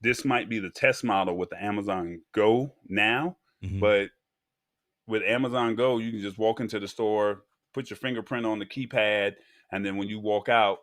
this might be the test model with the Amazon Go now. Mm-hmm. But with Amazon Go, you can just walk into the store, put your fingerprint on the keypad, and then when you walk out,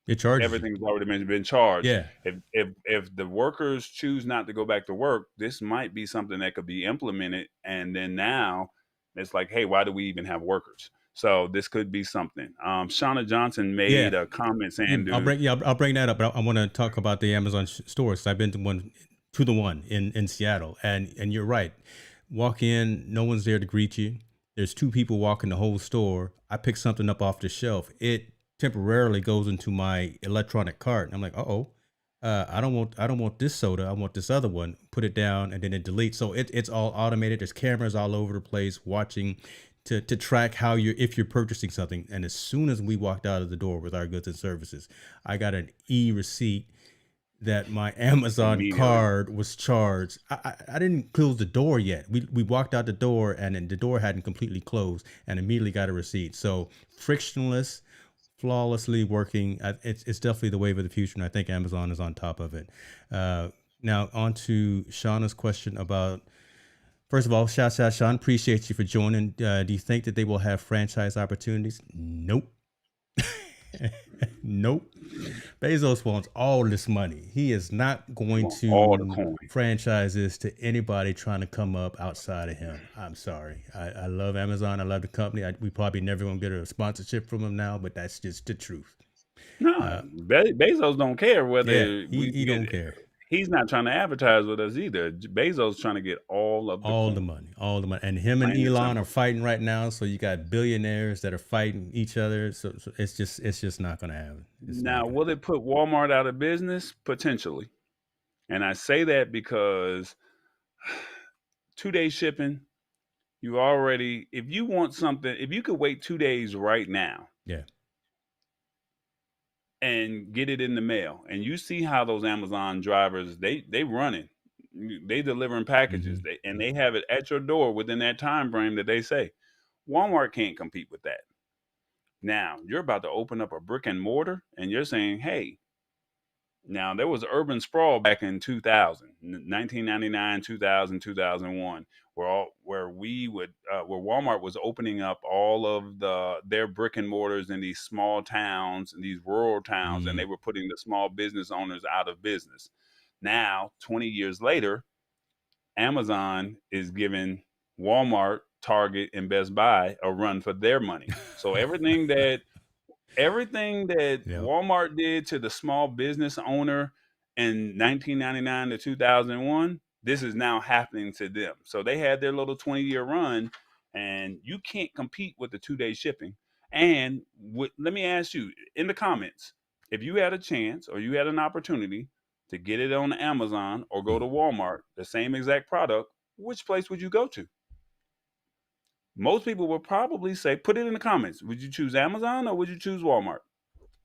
everything's already been charged. Yeah. If the workers choose not to go back to work, this might be something that could be implemented. And then now it's like, hey, why do we even have workers? So this could be something. Shauna Johnson made a comment saying, I'll bring that up, but I want to talk about the Amazon stores. I've been to one to the one in Seattle. And you're right. Walk in, no one's there to greet you. There's two people walking the whole store. I pick something up off the shelf. It temporarily goes into my electronic cart. And I'm like, oh, I don't want this soda. I want this other one. Put it down, and then it deletes. So it's all automated. There's cameras all over the place watching to track how you're if you're purchasing something. And as soon as we walked out of the door with our goods and services, I got an e-receipt that my Amazon card was charged. I didn't close the door yet. We walked out the door, and then the door hadn't completely closed, and immediately got a receipt. So frictionless, flawlessly working. It's definitely the wave of the future, and I think Amazon is on top of it. Now on to Shauna's question about. First of all, shout out, Sean. Appreciate you for joining. Do you think that they will have franchise opportunities? Nope. Nope. Bezos wants all this money. He is not going to franchise this to anybody trying to come up outside of him. I'm sorry. I love Amazon. I love the company. We probably never going to get a sponsorship from him now, but that's just the truth. No, Bezos don't care whether he don't care. He's not trying to advertise with us either. Bezos trying to get all the money, and him and Elon are fighting right now. So you got billionaires that are fighting each other. So it's just not going to happen. Now, will it put Walmart out of business? Potentially. And I say that because 2-day shipping, if you want something, if you could wait 2 days right now. Yeah. And get it in the mail, and you see how those Amazon drivers they running, they delivering packages, and they have it at your door within that time frame that they say. Walmart can't compete with that. Now you're about to open up a brick and mortar, and you're saying, hey, now there was urban sprawl back in 2000, 1999, 2000, 2001, where Walmart was opening up all of their brick and mortars in these small towns and these rural towns, and they were putting the small business owners out of business. Now, 20 years later, Amazon is giving Walmart, Target, and Best Buy a run for their money. So everything that Walmart did to the small business owner in 1999 to 2001, this is now happening to them. So they had their little 20-year run, and you can't compete with the 2-day shipping. And let me ask you in the comments, if you had a chance or you had an opportunity to get it on Amazon or go to Walmart, the same exact product, which place would you go to? Most people will probably say, put it in the comments. Would you choose Amazon or would you choose Walmart?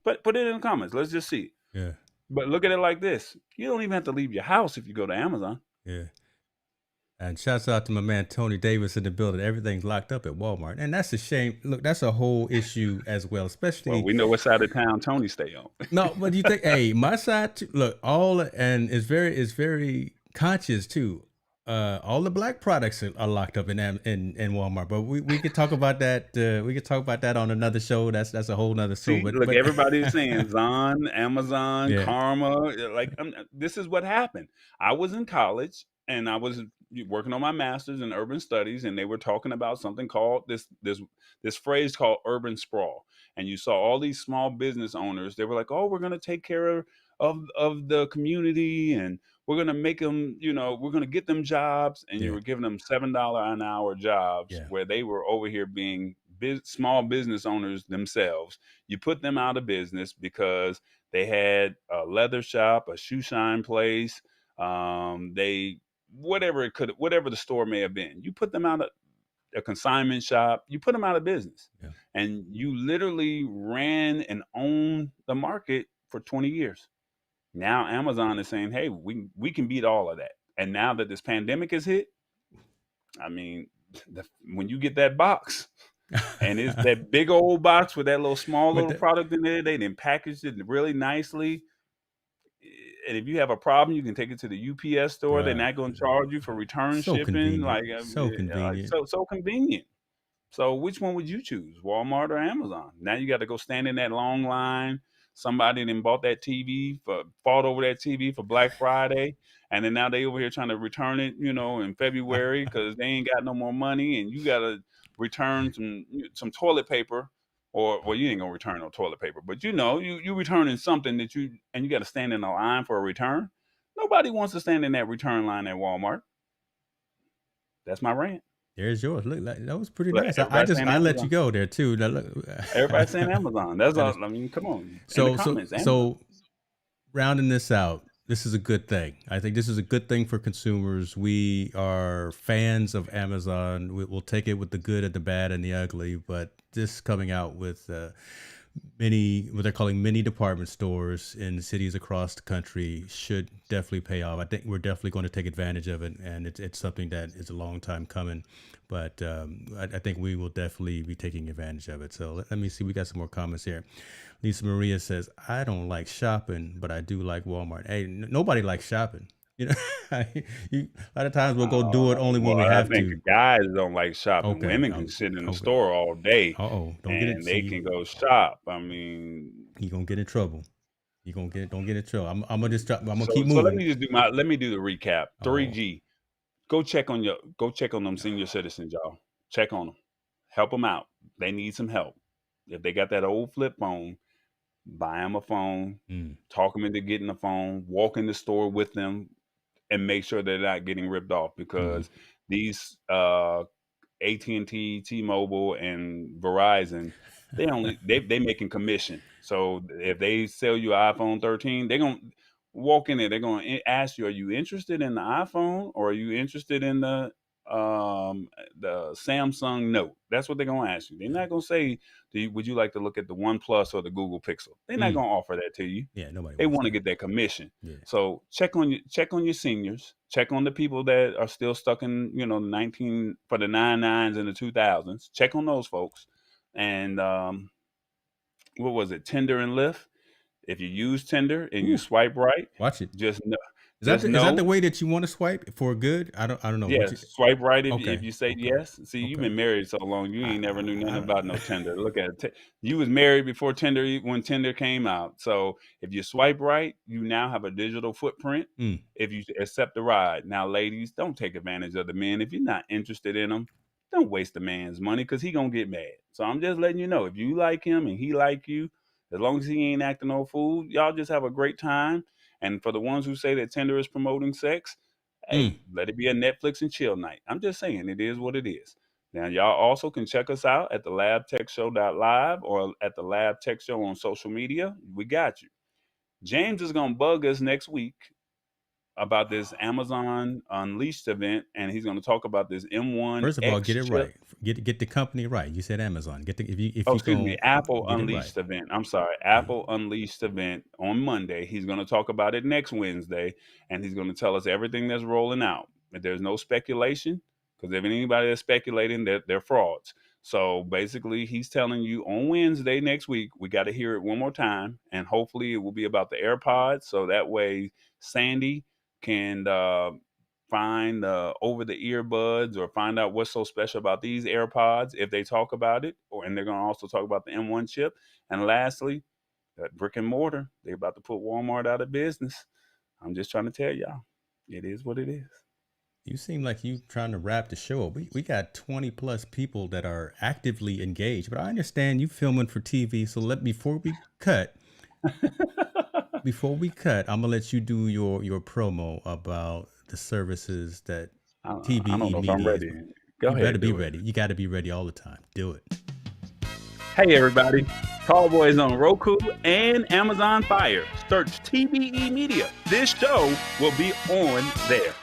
Put it in the comments. Let's just see. Yeah. But look at it like this. You don't even have to leave your house if you go to Amazon. Yeah. And shouts out to my man Tony Davis in the building. Everything's locked up at Walmart. And that's a shame. Look, that's a whole issue as well, especially. Well, we know what side of town Tony stay on. No, but you think, hey, my side, too, look, and it's very conscious too. All the black products are locked up in Walmart, but we could talk about that. We could talk about that on another show. That's a whole nother show. But everybody's saying Zon, Amazon, Karma. This is what happened. I was in college and I was working on my master's in urban studies, and they were talking about something called this phrase called urban sprawl. And you saw all these small business owners. They were like, "Oh, we're going to take care of the community, and we're going to make them, we're going to get them jobs." And you were giving them $7 an hour jobs where they were over here being small business owners themselves. You put them out of business because they had a leather shop, a shoe shine place, whatever the store may have been. You put them out of a consignment shop, you put them out of business. Yeah. And you literally ran and owned the market for 20 years. Now Amazon is saying, hey, we can beat all of that. And now that this pandemic has hit, I mean, when you get that box, and it's that big old box with that little product in there, they then packaged it really nicely. And if you have a problem, you can take it to the UPS store. Right. They're not going to charge you for return shipping. Convenient. So convenient. So convenient. So which one would you choose, Walmart or Amazon? Now you got to go stand in that long line. Somebody then fought over that TV for Black Friday. And then now they over here trying to return it, in February because they ain't got no more money. And you got to return some toilet paper. Or you ain't gonna return no toilet paper, but you returning something that you got to stand in a line for a return. Nobody wants to stand in that return line at Walmart. That's my rant. There's yours. Look, that was pretty But nice. everybody's saying I let you Amazon. go there too. Now, look, Everybody's saying Amazon. That's that all. is, I mean, come on. In the so comments, Amazon. rounding this out, this is a good thing. I think this is a good thing for consumers. We are fans of Amazon. We'll take it with the good and the bad and the ugly. But this coming out with what they're calling mini department stores in cities across the country should definitely pay off. I think we're definitely going to take advantage of it, and it's something that is a long time coming. But I think we will definitely be taking advantage of it. So let me see. We got some more comments here. Lisa Maria says, "I don't like shopping, but I do like Walmart." Hey, nobody likes shopping. You know, a lot of times we'll go do it only when we have I think to. guys don't like shopping. Okay. Women can sit in the store all day Don't get it. and they can go shop. I mean, you're gonna get in trouble. Don't get in trouble. I'm gonna just I'm gonna keep so moving. let me do the recap. 3G. Go check on them senior citizens, y'all. Check on them. Help them out. They need some help. If they got that old flip phone, buy them a phone. Talk them into getting a phone. Walk in the store with them, and make sure they're not getting ripped off, because these AT&T, T-Mobile, and Verizon, they making commission. So if they sell you an iPhone 13, they're gonna walk in there. They're gonna ask you, "Are you interested in the iPhone, or are you interested in the Samsung Note?" That's what they're gonna ask you. They're not gonna say, "Would you like to look at the OnePlus or the Google Pixel?" They're not gonna offer that to you. Yeah, nobody. They want to get that commission. Yeah. So check on your seniors. Check on the people that are still stuck in the 99s and the 2000s. Check on those folks. And what was it? Tinder and Lyft. If you use Tinder and you swipe right, watch it. Just know. Is that the way that you want to swipe for good? I don't know. Yeah, swipe right if you say yes. See, you've been married so long, you ain't never knew nothing about no Tinder. Look at it. You was married before Tinder, when Tinder came out. So if you swipe right, you now have a digital footprint. If you accept the ride. Now, ladies, don't take advantage of the men. If you're not interested in them, don't waste the man's money, because he gonna get mad. So I'm just letting you know, if you like him and he like you, as long as he ain't acting no fool, y'all just have a great time. And for the ones who say that Tinder is promoting sex, hey, let it be a Netflix and chill night. I'm just saying, it is what it is. Now, y'all also can check us out at the labtechshow.live or at the Lab Tech Show on social media. We got you. James is going to bug us next week about this Amazon Unleashed event, and he's going to talk about this M1. First of all, get it right. Get the company right. You said Amazon. Excuse me, Apple Unleashed event. I'm sorry, Apple Unleashed event on Monday. He's going to talk about it next Wednesday, and he's going to tell us everything that's rolling out. There's no speculation, because if anybody is speculating, they're frauds. So basically, he's telling you on Wednesday next week, we got to hear it one more time, and hopefully it will be about the AirPods, so that way Sandy can find over the earbuds, or find out what's so special about these AirPods if they talk about it, and they're going to also talk about the M1 chip. And lastly, that brick and mortar, they're about to put Walmart out of business. I'm just trying to tell y'all, it is what it is. You seem like you trying to wrap the show up. We got 20 plus people that are actively engaged, but I understand you filming for TV. So before we cut, I'm gonna let you do your promo about the services that TBE I don't know Media. if I'm ready. Go ahead. You better be ready. You got to be ready all the time. Do it. Hey everybody, Tallboy is on Roku and Amazon Fire. Search TBE Media. This show will be on there.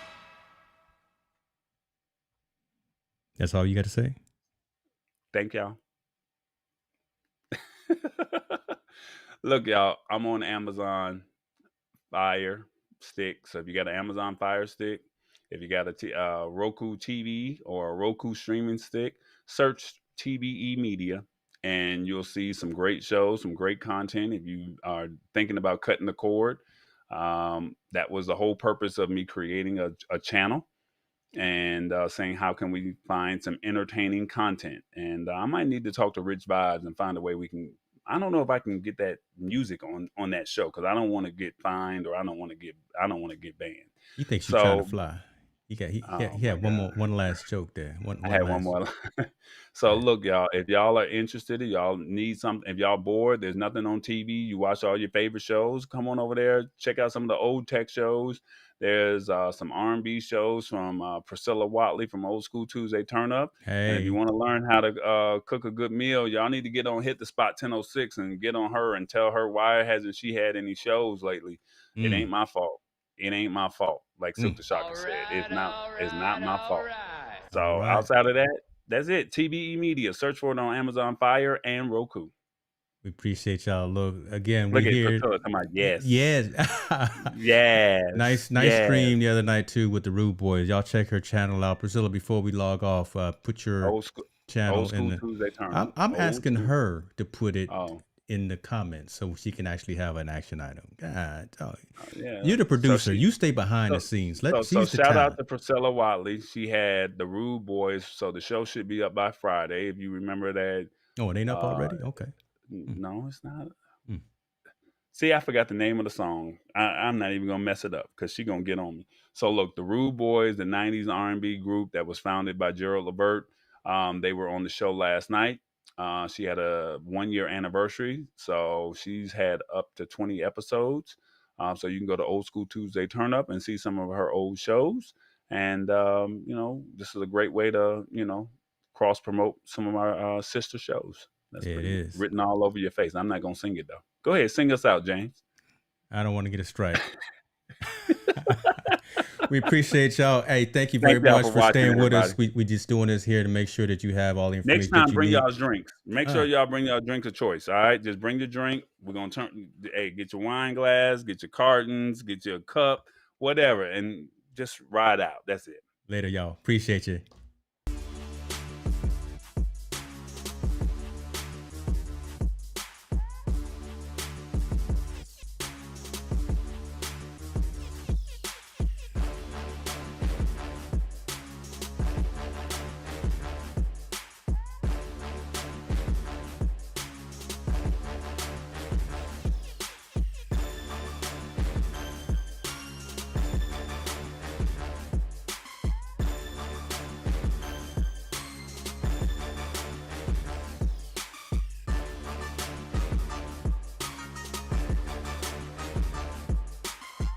That's all you got to say? Thank y'all. Look, y'all, I'm on Amazon Fire Stick. So if you got an Amazon Fire Stick, if you got a Roku TV or a Roku streaming stick, search TBE Media, and you'll see some great shows, some great content. If you are thinking about cutting the cord, that was the whole purpose of me creating a channel, and saying, how can we find some entertaining content? And I might need to talk to Rich Vibes and find a way we can. I don't know if I can get that music on that show, because I don't want to get fined, or I don't want to get banned. You think she's trying to fly? He had one last joke there. I had one more. So look, y'all, if y'all are interested, if y'all need something, if y'all bored, there's nothing on TV, you watch all your favorite shows, come on over there, check out some of the old tech shows. There's some R&B shows from Priscilla Watley from Old School Tuesday Turn Up. And if you want to learn how to cook a good meal, y'all need to get on Hit the Spot 1006 and get on her and tell her why hasn't she had any shows lately. It ain't my fault. It ain't my fault. Like Silk the Shocker said, it's not my fault. So outside of that, that's it. TBE Media. Search for it on Amazon Fire and Roku. We appreciate y'all. Look again. Look we here. Yes. Yes. Nice stream the other night too with the Rude Boys. Y'all check her channel out. Priscilla, before we log off, put your channel in the. Tuesday Turn. I'm asking her to put it in the comments so she can actually have an action item. God, you're the producer. You stay behind the scenes. So shout out to Priscilla Watley. She had the Rude Boys. So the show should be up by Friday. If you remember that. Oh, it ain't up already? Okay. No, it's not. See, I forgot the name of the song. I'm not even gonna mess it up because she's gonna get on me. So look, the Rude Boys, the 90s R&B group that was founded by Gerald Levert, they were on the show last night. She had a 1-year anniversary, so she's had up to 20 episodes. So you can go to Old School Tuesday Turn Up and see some of her old shows. And this is a great way to cross promote some of our sister shows. That's it is written all over your face. I'm not gonna sing it though. Go ahead, sing us out, James. I don't want to get a strike. We appreciate y'all. Hey, thank you very much for staying with us. We just doing this here to make sure that you have all the information. Next time, bring y'all's drinks. Make sure y'all bring y'all drinks of choice. All right, just bring your drink. We're gonna get your wine glass, get your cartons, get your cup, whatever, and just ride out. That's it. Later, y'all. Appreciate you.